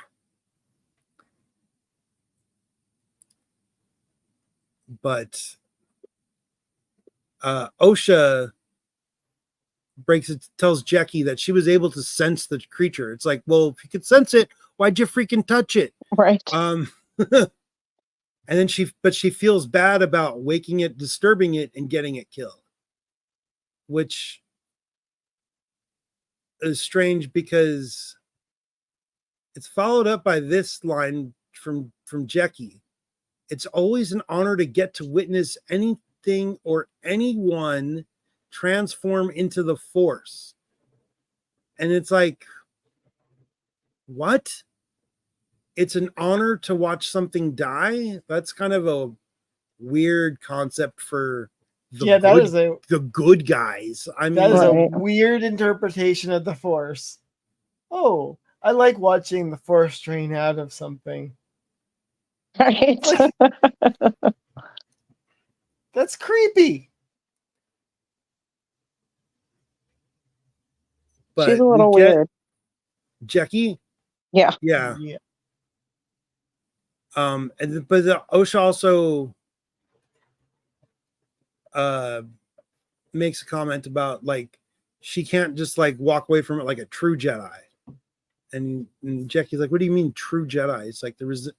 But Osha tells Jackie that she was able to sense the creature. It's like, well, if you could sense it, why'd you freaking touch it? Right. And then she feels bad about waking it, disturbing it, and getting it killed, which is strange because it's followed up by this line from Jackie. It's always an honor to get to witness anything or anyone transform into the Force. And it's like, what? It's an honor to watch something die? That's kind of a weird concept for the good guys. I mean, that is a weird interpretation of the Force. Oh, I like watching the Force drain out of something. Right. That's creepy. But she's a little weird. Jackie? Yeah. Yeah. But Osha also makes a comment about like she can't just like walk away from it like a true Jedi. And Jackie's like, what do you mean true Jedi? It's like there was,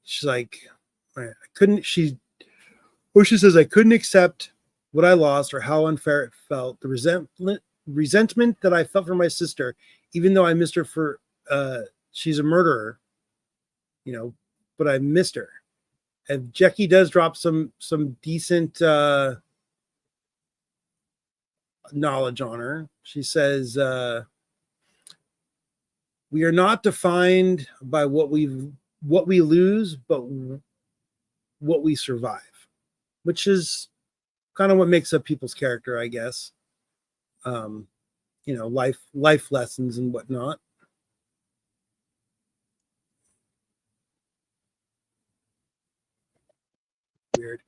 she's like, Osha says, I couldn't accept what I lost or how unfair it felt. The resentment that I felt for my sister, even though I missed her for, she's a murderer, but I missed her. And Jackie does drop some decent knowledge on her. She says, we are not defined by what we lose, but what we survive, which is kind of what makes up people's character, I guess. Life lessons and whatnot. Weird.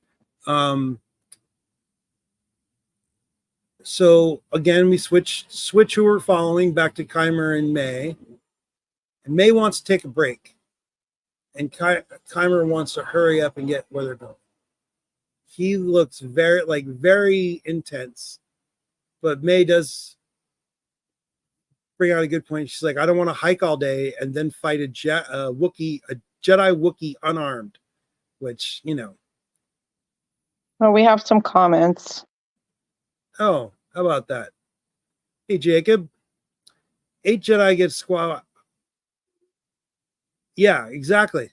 So again, we switch who we're following back to Keimer and May. And May wants to take a break. And Keimer wants to hurry up and get where they're going. He looks very intense. But May does bring out a good point. She's like, I don't want to hike all day and then fight a Jedi Wookiee unarmed, which, Well, we have some comments. Oh, how about that? Hey, Jacob. 8 Jedi get squat. Yeah, exactly.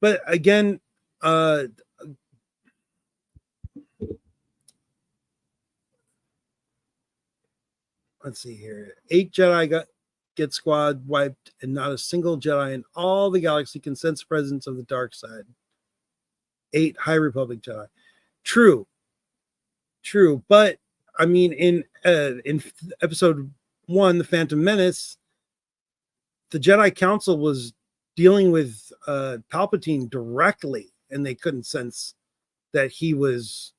But again, let's see here. 8 Jedi get squad wiped, and not a single Jedi in all the galaxy can sense the presence of the dark side. 8 High Republic Jedi. True. But I mean, in episode 1, The Phantom Menace, the Jedi Council was dealing with Palpatine directly, and they couldn't sense that he was,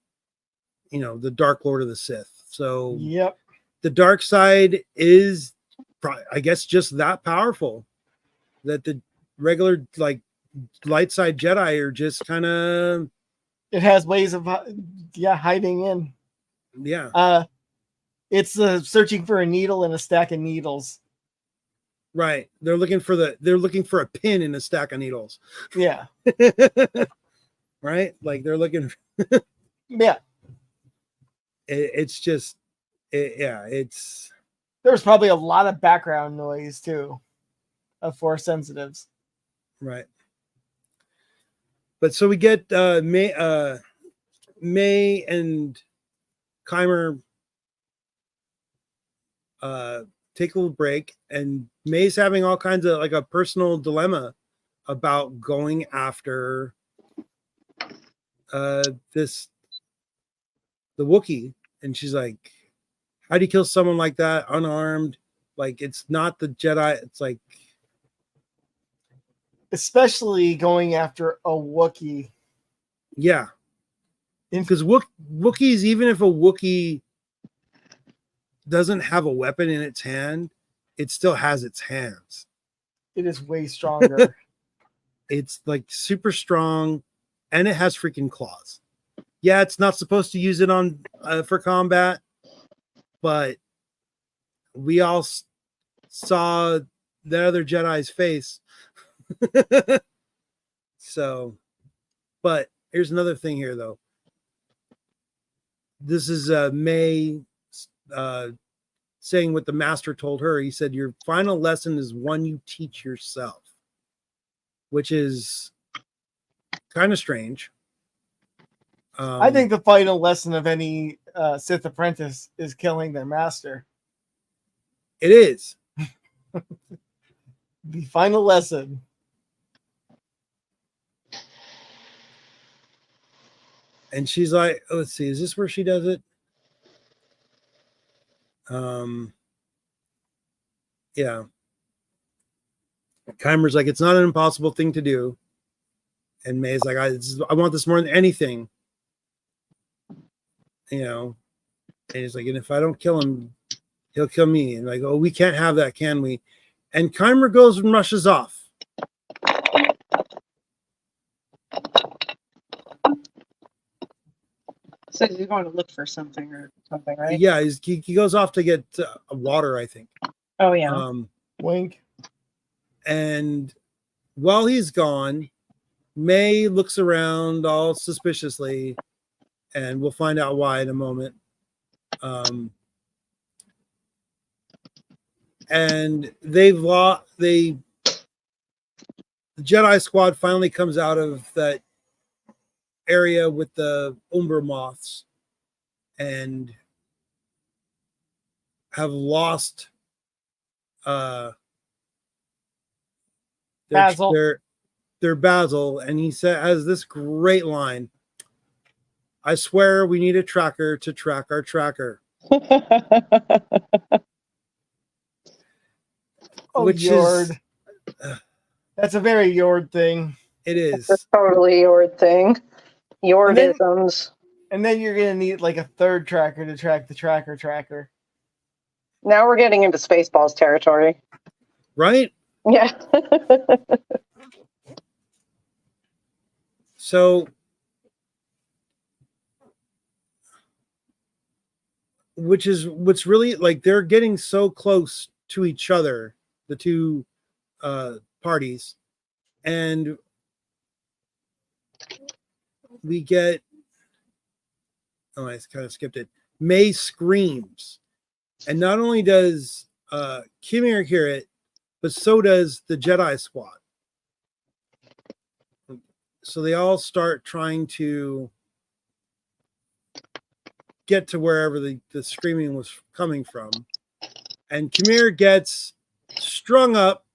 the Dark Lord of the Sith. So Yep. The dark side is, I guess, just that powerful, that the regular light side Jedi are just kind of. It has ways of hiding in. Yeah. It's searching for a needle in a stack of needles. Right. They're looking for a pin in a stack of needles. Yeah. Right. Like they're looking. Yeah. It's just. It's. There was probably a lot of background noise too, of Force sensitives. Right. But so we get May and Keimer take a little break, and May's having all kinds of a personal dilemma about going after the Wookiee, and she's like, how do you kill someone like that unarmed? Like, it's not the Jedi. It's like, especially going after a Wookiee. Yeah. Because Wookiees, even if a Wookiee doesn't have a weapon in its hand, it still has its hands. It is way stronger. It's super strong, and it has freaking claws. Yeah, it's not supposed to use it on for combat, but we all saw the other Jedi's face. So, but here's another thing here, though. This is May saying what the master told her. He said, your final lesson is one you teach yourself, which is kind of strange. I think the final lesson of any Sith apprentice is killing their master. It is. The final lesson. And she's like, oh, let's see, is this where she does it? Yeah. Keimer's like, it's not an impossible thing to do. And May's like, I want this more than anything. And he's like, and if I don't kill him, he'll kill me. And like, oh, we can't have that, can we? And Keimer goes and rushes off. So he's going to look for something or something, right? Yeah, he goes off to get water, I think. Oh, yeah. Wink. And while he's gone, May looks around all suspiciously, and we'll find out why in a moment. And the Jedi squad finally comes out of that area with the Umbra moths and have lost their Basil, and he has this great line. I swear we need a tracker to track our tracker. Oh, which Yord. Is that's a very Yord thing. It is. That's totally Yord thing. Yordisms. And then you're gonna need a third tracker to track the tracker. Now we're getting into Spaceballs territory. Right? Yeah. So what's really they're getting so close to each other, the two parties, and we get I kind of skipped it. May screams, and not only does Kimir hear it, but so does the Jedi squad. So they all start trying to get to wherever the screaming was coming from. And Khmer gets strung up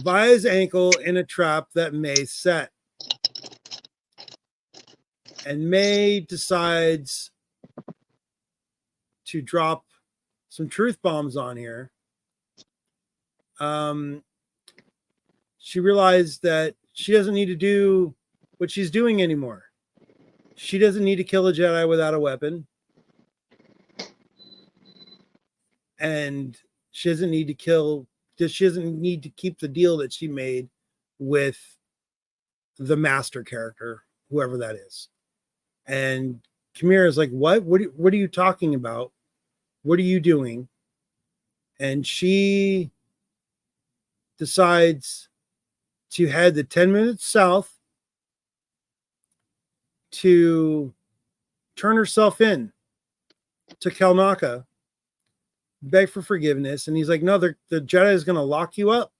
by his ankle in a trap that May set. And May decides to drop some truth bombs on here. She realized that she doesn't need to do what she's doing anymore. She doesn't need to kill a Jedi without a weapon. And she doesn't need to keep the deal that she made with the master character, whoever that is. And Khmer is like, what are you talking about? What are you doing? And she decides to head the 10 minutes south to turn herself in to Kelnaka, beg for forgiveness. And he's like, no, the Jedi is going to lock you up.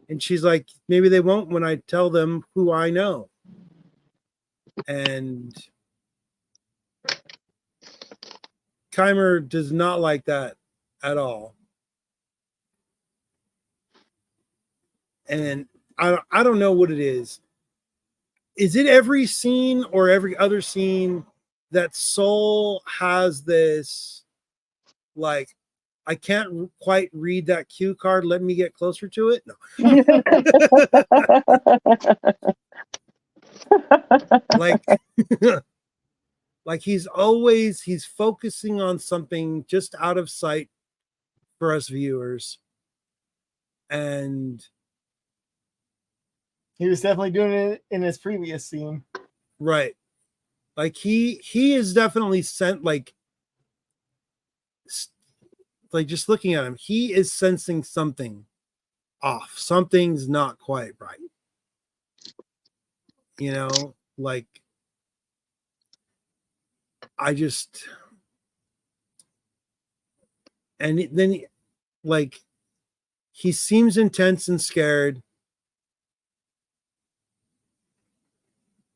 And she's like, maybe they won't when I tell them who I know. And Khmer does not like that at all. And I don't know what it is. Is it every scene or every other scene that Soul has this, like, I can't quite read that cue card, let me get closer to it? No. like he's focusing on something just out of sight for us viewers. And he was definitely doing it in his previous scene. Right. Like he is definitely sent, like just looking at him, he is sensing something off. Something's not quite right. You know, like and then like he seems intense and scared.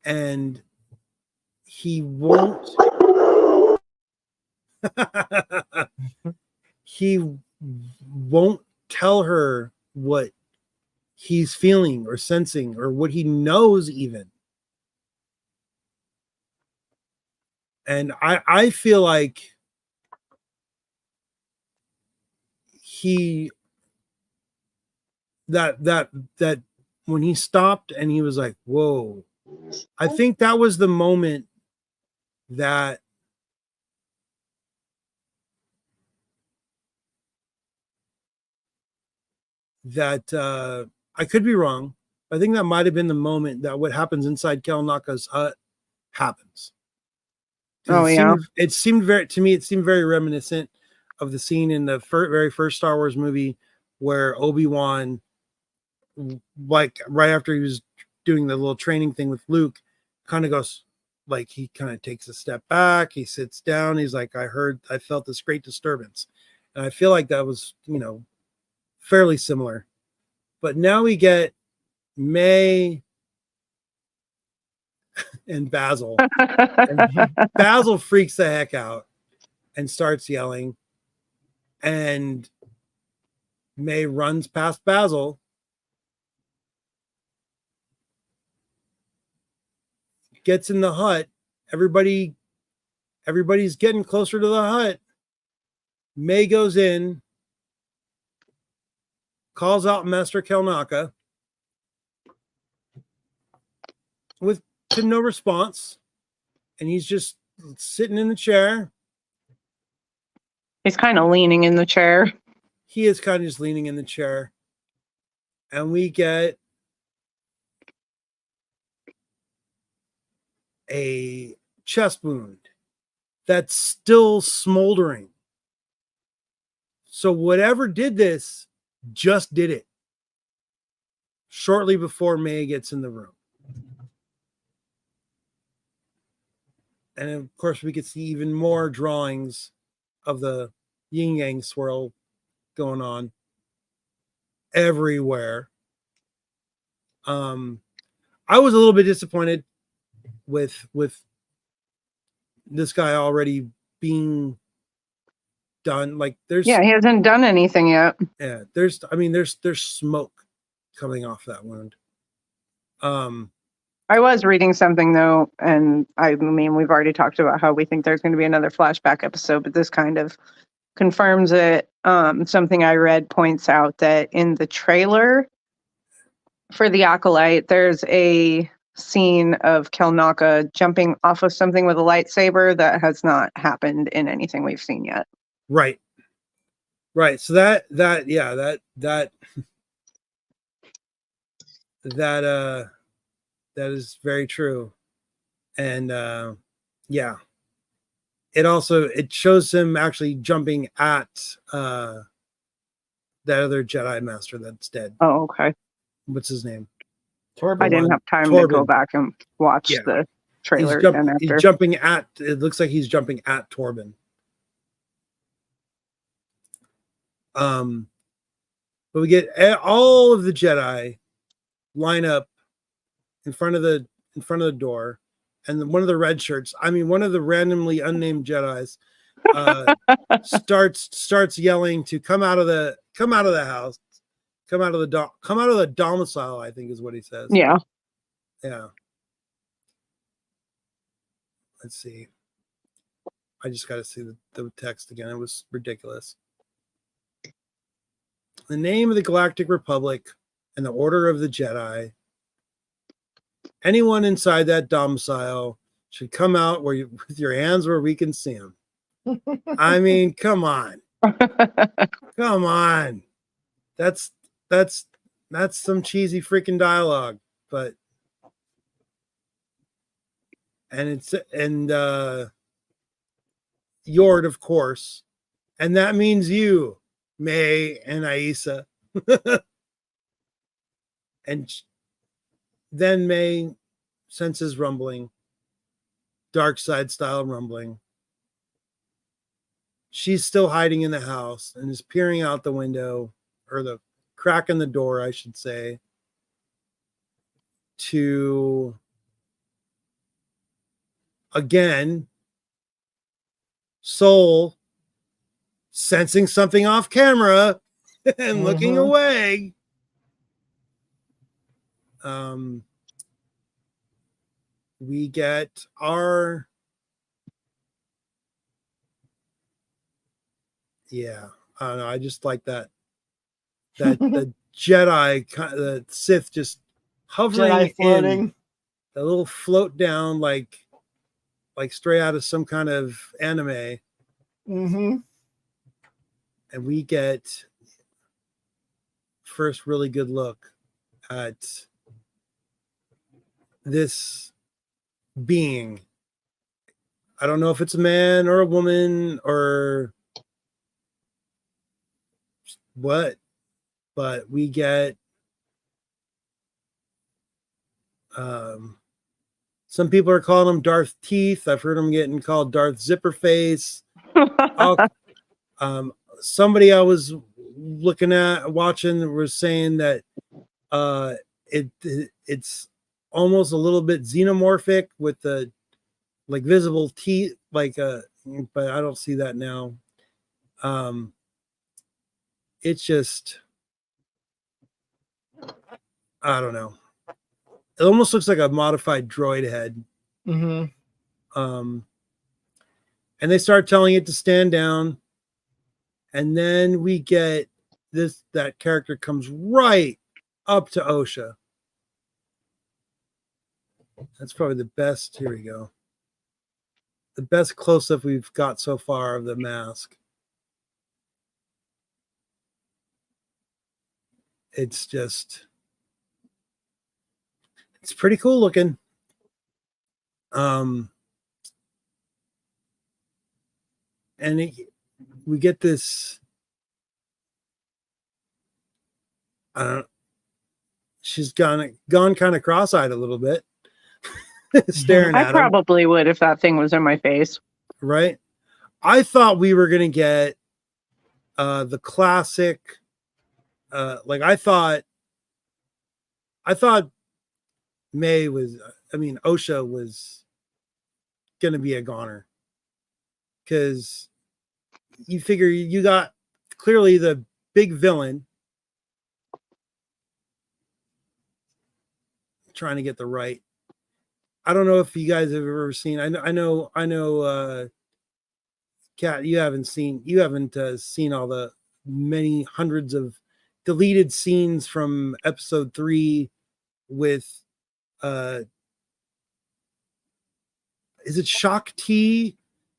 And he won't tell her what he's feeling or sensing or what he knows even. And I feel like that when he stopped and he was like, whoa, I think that was the moment that I could be wrong. I think that might have been the moment that what happens inside Kelnaka's hut happens. Oh, yeah. It seemed very reminiscent of the scene in the very first Star Wars movie where Obi-Wan, like right after he was doing the little training thing with Luke, kind of goes, like he kind of takes a step back, he sits down, he's like, I felt this great disturbance. And I feel like that was, fairly similar. But now we get May and Basil. And Basil freaks the heck out and starts yelling. And May runs past Basil. Gets in the hut. Everybody's getting closer to the hut. May goes in, calls out Master Kelnaka to no response. And he's just sitting in the chair. He's kind of leaning in the chair. He is kind of just leaning in the chair. And we get a chest wound that's still smoldering. So whatever did this just did it shortly before May gets in the room. And of course, we could see even more drawings of the yin yang swirl going on everywhere. I was a little bit disappointed with this guy already being done. Like there's Yeah, he hasn't done anything yet. yeah, there's smoke coming off that wound. I was reading something though, and I mean we've already talked about how we think there's going to be another flashback episode, but this kind of confirms it. Something I read points out that in the trailer for The Acolyte, there's a scene of Kelnaka jumping off of something with a lightsaber that has not happened in anything we've seen yet. Right. So that is very true. And yeah. It shows him actually jumping at that other Jedi Master that's dead. Oh, okay. What's his name? Torben. I didn't have time to go back and watch the trailer again after. He's jumping at, it looks like he's jumping at Torben. But we get all of the Jedi line up in front of the door, and one of the red shirts, one of the randomly unnamed Jedis, starts yelling to come out of the house, come out of the domicile, I think is what he says. Yeah. Let's see. I just got to see the text again. It was ridiculous. The name of the Galactic Republic and the Order of the Jedi. Anyone inside that domicile should come out with your hands where we can see them. I mean, come on. Come on. That's some cheesy freaking dialogue, but Yord, of course, and that means you, May and Aisa. And then May senses rumbling, dark side style rumbling. She's still hiding in the house and is peering out the window, or the crack in the door, I should say, to again Soul sensing something off camera and looking away. We get our I don't know. I just like that the Jedi, the Sith just hovering Jedi floating. in a little float down like straight out of some kind of anime. And we get first really good look at this being. I don't know if it's a man or a woman or what, but we get some people are calling him Darth Teeth. I've heard him getting called Darth Zipperface. Somebody I was watching was saying that it's almost a little bit xenomorphic with the like visible teeth, but I don't see that now. It's just, I don't know. It almost looks like a modified droid head. And they start telling it to stand down. And then we get that character comes right up to Osha. That's probably the best. Here we go. The best close-up we've got so far of the mask. It's pretty cool looking. And we get this. She's gone kind of cross-eyed a little bit, staring at him. I probably would if that thing was in my face. Right? I thought we were gonna get the classic. I thought Osha was gonna be a goner, because you figure you got clearly the big villain. Trying to get the right. I don't know if you guys have ever seen. I know. Kat, you haven't seen all the many hundreds of deleted scenes from episode 3 with is it Shock T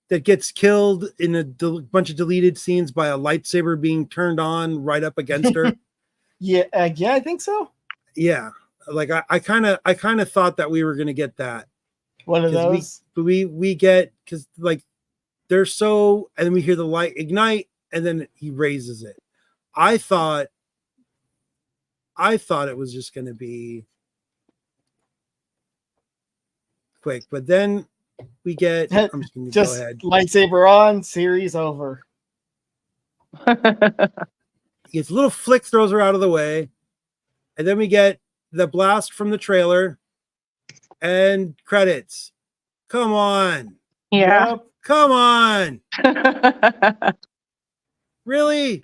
that gets killed in a bunch of deleted scenes by a lightsaber being turned on right up against her? Yeah, I think so. Yeah, like I kind of thought that we were gonna get that one of those. We get, because like they're so, and we hear the light ignite, and then he raises it. I thought it was just gonna be quick, but then we get. I'm just gonna go ahead. Lightsaber on, series over. He gets a little flick, throws her out of the way, and then we get the blast from the trailer and credits. Come on. Yeah. Yep. Come on. Really?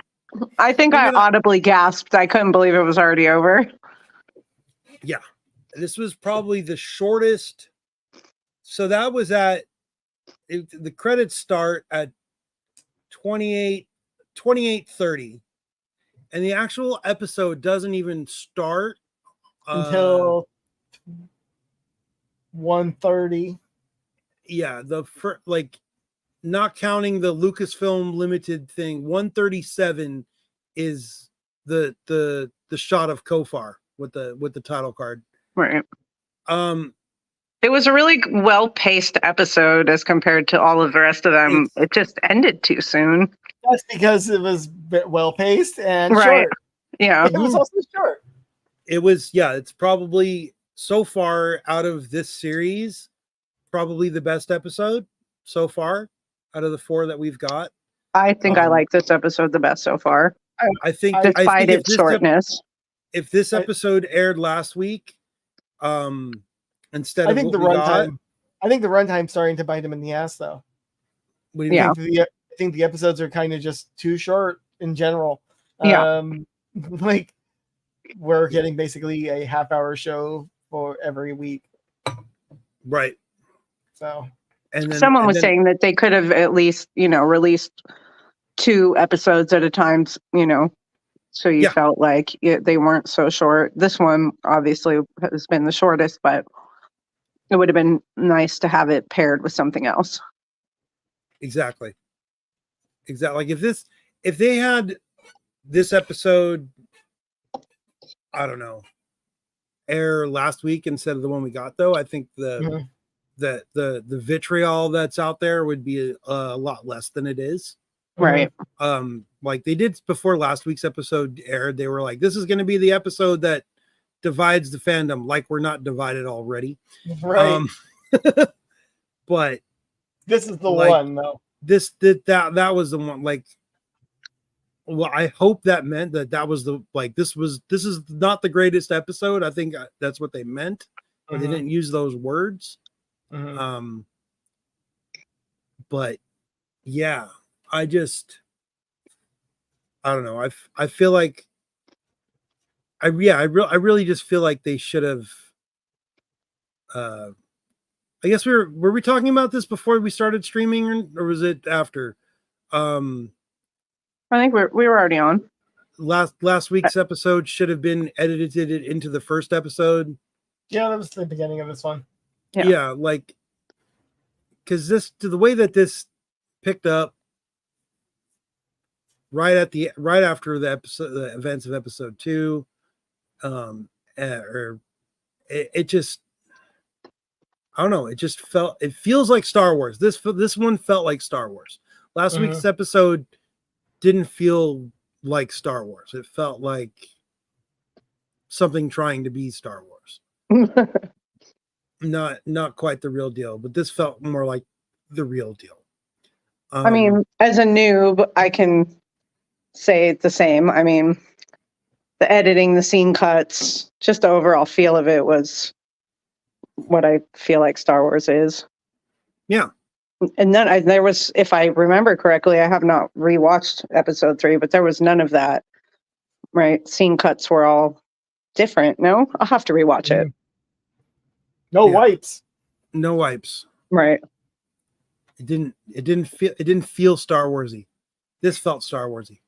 I think I audibly gasped. I couldn't believe it was already over. Yeah. This was probably the shortest. So that was the credits start at 28:30. And the actual episode doesn't even start until 1:30. Yeah, not counting the Lucasfilm Limited thing, 137 is the shot of Kofar with the title card. Right. It was a really well-paced episode as compared to all of the rest of them. It just ended too soon. That's because it was well-paced and right. short. Yeah. It was also short. It was, yeah, it's probably so far out of this series, probably the best episode so far out of the 4 that we've got. I think I like this episode the best so far. I think despite its shortness. If this episode aired last week, instead I of think the runtime, I think the runtime's starting to bite him in the ass, though. Yeah. I think the episodes are kind of just too short in general. Yeah. Like we're getting basically a half-hour show for every week. Right. So. And then, someone was saying that they could have at least, released 2 episodes at a time, so you felt like they weren't so short. This one obviously has been the shortest, but it would have been nice to have it paired with something else. Exactly. Like if they had this episode, I don't know, air last week instead of the one we got, though, I think the vitriol that's out there would be a lot less than it is. Right. Like they did before last week's episode aired, they were like, this is going to be the episode that divides the fandom, like we're not divided already. Right. But this is the one, though. That was the one. Like, well, I hope that meant that was this is not the greatest episode. I think that's what they meant. But they didn't use those words. But yeah, I don't know. I feel like I really just feel like they should have. I guess were we talking about this before we started streaming, or was it after? I think we were already on. Last week's episode should have been edited into the first episode. Yeah, that was the beginning of this one. Yeah, like because the way that this picked up right after the events of episode 2, it just, I don't know, it feels like Star Wars. This one felt like Star Wars. Last week's episode didn't feel like Star Wars. It felt like something trying to be Star Wars. Not quite the real deal, but this felt more like the real deal. I mean, as a noob, I can say the same. I mean, the editing, the scene cuts, just the overall feel of it was what I feel like Star Wars is. Yeah. And then there was, if I remember correctly, I have not rewatched episode 3, but there was none of that. Right? Scene cuts were all different. No, I'll have to rewatch it. No Yeah. wipes. No wipes. Right. It didn't feel Star Warsy. This felt Star Warsy.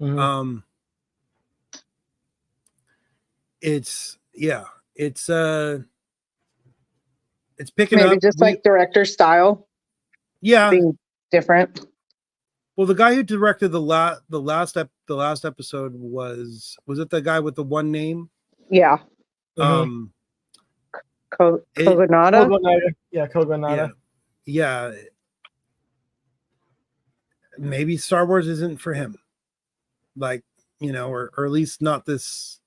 Mhm. It's picking Maybe up. just like director style Yeah. being different. Well, the guy who directed the last episode was it the guy with the one name? Yeah. Um, Kogonada. Yeah, Kogonada. Yeah. Maybe Star Wars isn't for him. Like, or at least not this.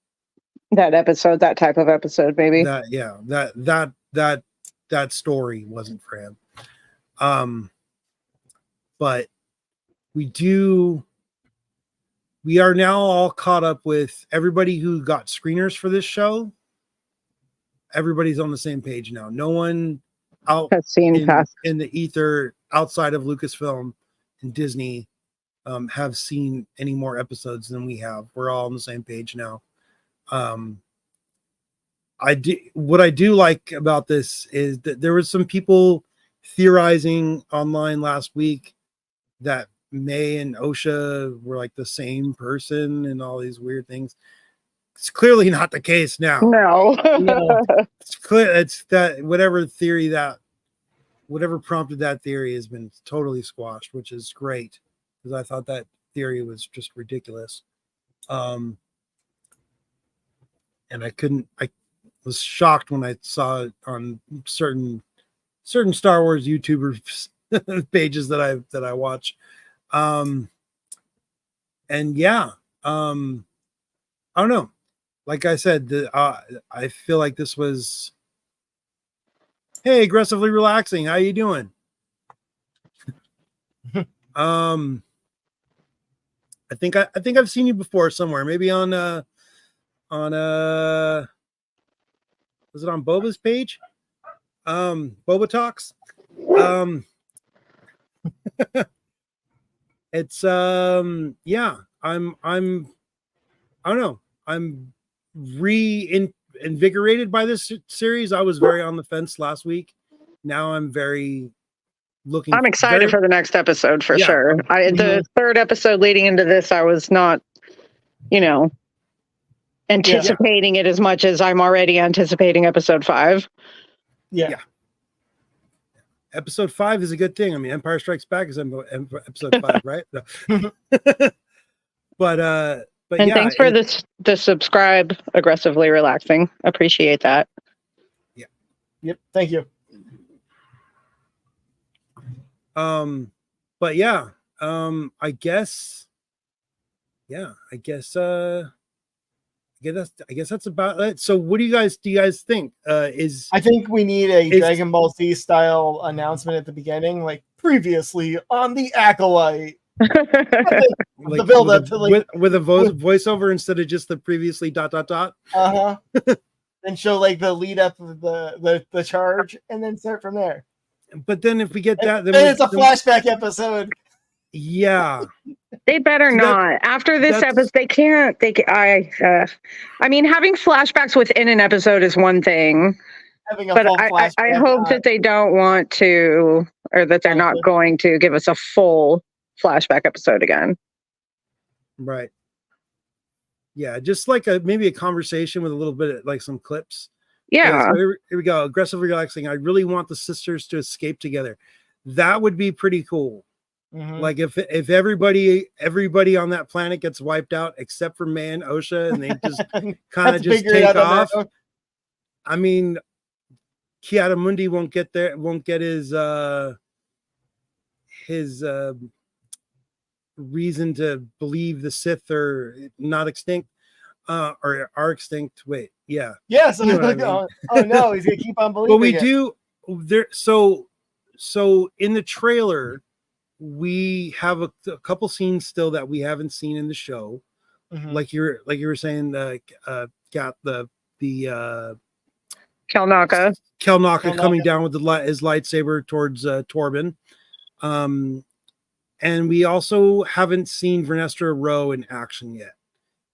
That type of episode, maybe. That story wasn't for him. But we are now all caught up with everybody who got screeners for this show. Everybody's on the same page now. No one out has seen in the ether outside of Lucasfilm and Disney have seen any more episodes than we have. We're all on the same page now. What I do like about this is that there was some people theorizing online last week that May and Osha were like the same person and all these weird things. It's clearly not the case now. No. It's clear. It's that whatever prompted that theory has been totally squashed, which is great because I thought that theory was just ridiculous. And I was shocked when I saw it on certain Star Wars YouTuber pages that I watch. And yeah, I don't know. Like I said, I feel like this was, hey, aggressively relaxing. How you doing? I think I've seen you before somewhere. Maybe on was it on Boba's page? Boba Talks. It's yeah. I don't know. I'm reinvigorated by this series. I was very on the fence last week. Now I'm very looking. I'm excited for the next episode for sure. The third episode leading into this, I was not, anticipating it as much as I'm already anticipating episode 5. Yeah. Episode 5 is a good thing. I mean, Empire Strikes Back is episode 5, right? But and yeah, thanks for the subscribe, aggressively relaxing. Appreciate that. Yeah. Yep. Thank you. But yeah, I guess that's about it. So what do you guys think? I think we need a Dragon Ball Z style announcement at the beginning, like previously on The Acolyte. Like the build up to like with a voiceover instead of just the previously ... And show like the lead up of the charge and then start from there. But then if we get that, then it's a flashback episode. Yeah. They better not. After this episode, they can't. I mean, having flashbacks within an episode is one thing. But I hope that they don't want to, or that they're not going to give us a full flashback episode again. Right. Yeah, just like maybe a conversation with a little bit of like some clips. Yeah. So here we go. Aggressively relaxing. I really want the sisters to escape together. That would be pretty cool. Mm-hmm. Like if everybody on that planet gets wiped out except for May and Osha, and they just kind of just take off. I mean, Kiadamundi won't get his reason to believe the Sith are not extinct, or are extinct. Wait, yeah. Yes. You know I mean? Oh no, he's gonna keep on believing. But we do there. So in the trailer, we have a couple scenes still that we haven't seen in the show. Mm-hmm. Like you were saying, got the Kelnaka. Kelnaka coming down with his lightsaber towards Torben. And we also haven't seen Vernestra Rowe in action yet.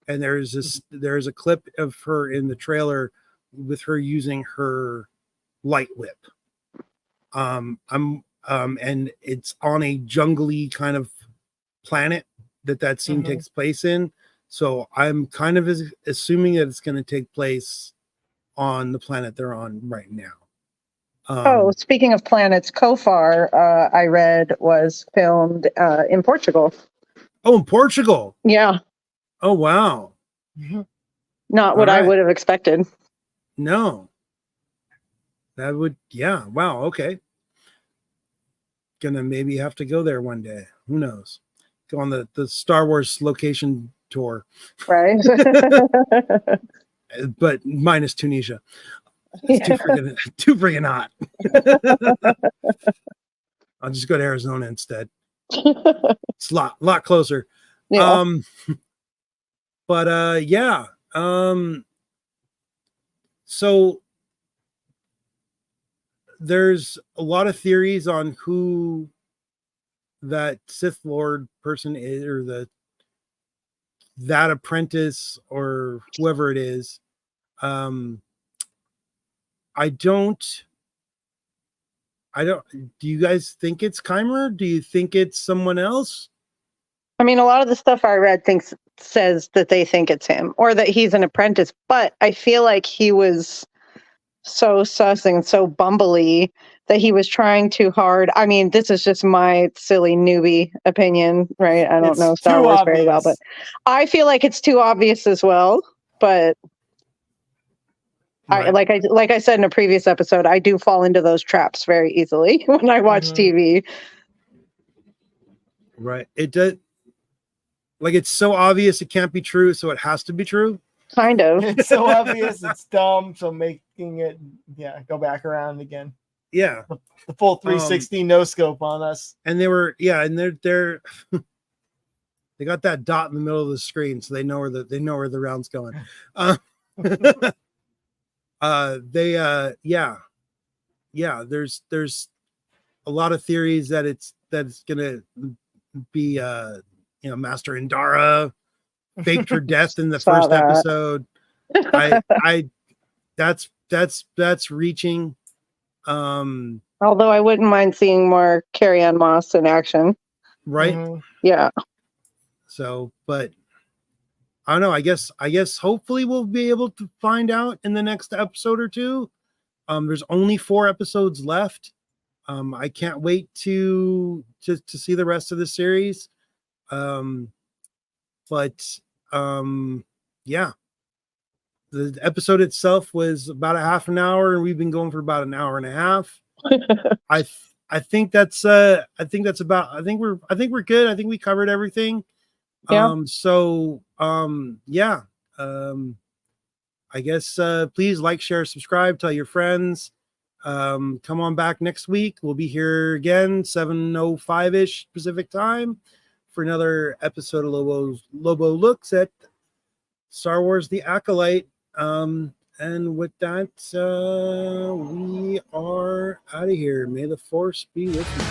And there's a clip of her in the trailer with her using her light whip. And it's on a jungly kind of planet that scene takes place in. So I'm kind of assuming that it's going to take place on the planet they're on right now. Speaking of planets, Kofar, I read, was filmed in Portugal. Oh, in Portugal. Yeah. Oh, wow. Not what I would have expected. No. That would, yeah. Wow. Okay. Gonna maybe have to go there one day. Who knows? Go on the Star Wars location tour. Right. But minus Tunisia. It's too freaking hot. I'll just go to Arizona instead. It's a lot closer. Yeah. But yeah. So there's a lot of theories on who that Sith Lord person is, or that apprentice, or whoever it is. I don't. Do you guys think it's Keimer? Do you think it's someone else? I mean, a lot of the stuff I read says that they think it's him, or that he's an apprentice, but I feel like he was so sus and so bumbly that he was trying too hard. I mean, this is just my silly newbie opinion, right? I don't know Star Wars very well, but I feel like it's too obvious as well. But right. like I said in a previous episode, I do fall into those traps very easily when I watch TV. Right. It does. Like, it's so obvious it can't be true, so it has to be true. Kind of. It's so obvious it's dumb, so making it go back around again. Yeah. The full 360 no scope on us. And they're they got that dot in the middle of the screen, so they know where the round's going. There's a lot of theories that it's gonna be Master Indara faked her death in the first episode. That's reaching. Although I wouldn't mind seeing more Carrie-Anne Moss in action. Right? Yeah. So, but I don't know. I guess hopefully we'll be able to find out in the next episode or two. There's only 4 episodes left. I can't wait to see the rest of the series. Yeah. The episode itself was about a half an hour, and we've been going for about an hour and a half. I think we're good. I think we covered everything. Yeah. I guess please like, share, subscribe, tell your friends. Come on back next week. We'll be here again 7:05-ish Pacific time for another episode of Lobo Looks at Star Wars The Acolyte. And with that, we are out of here. May the Force be with you.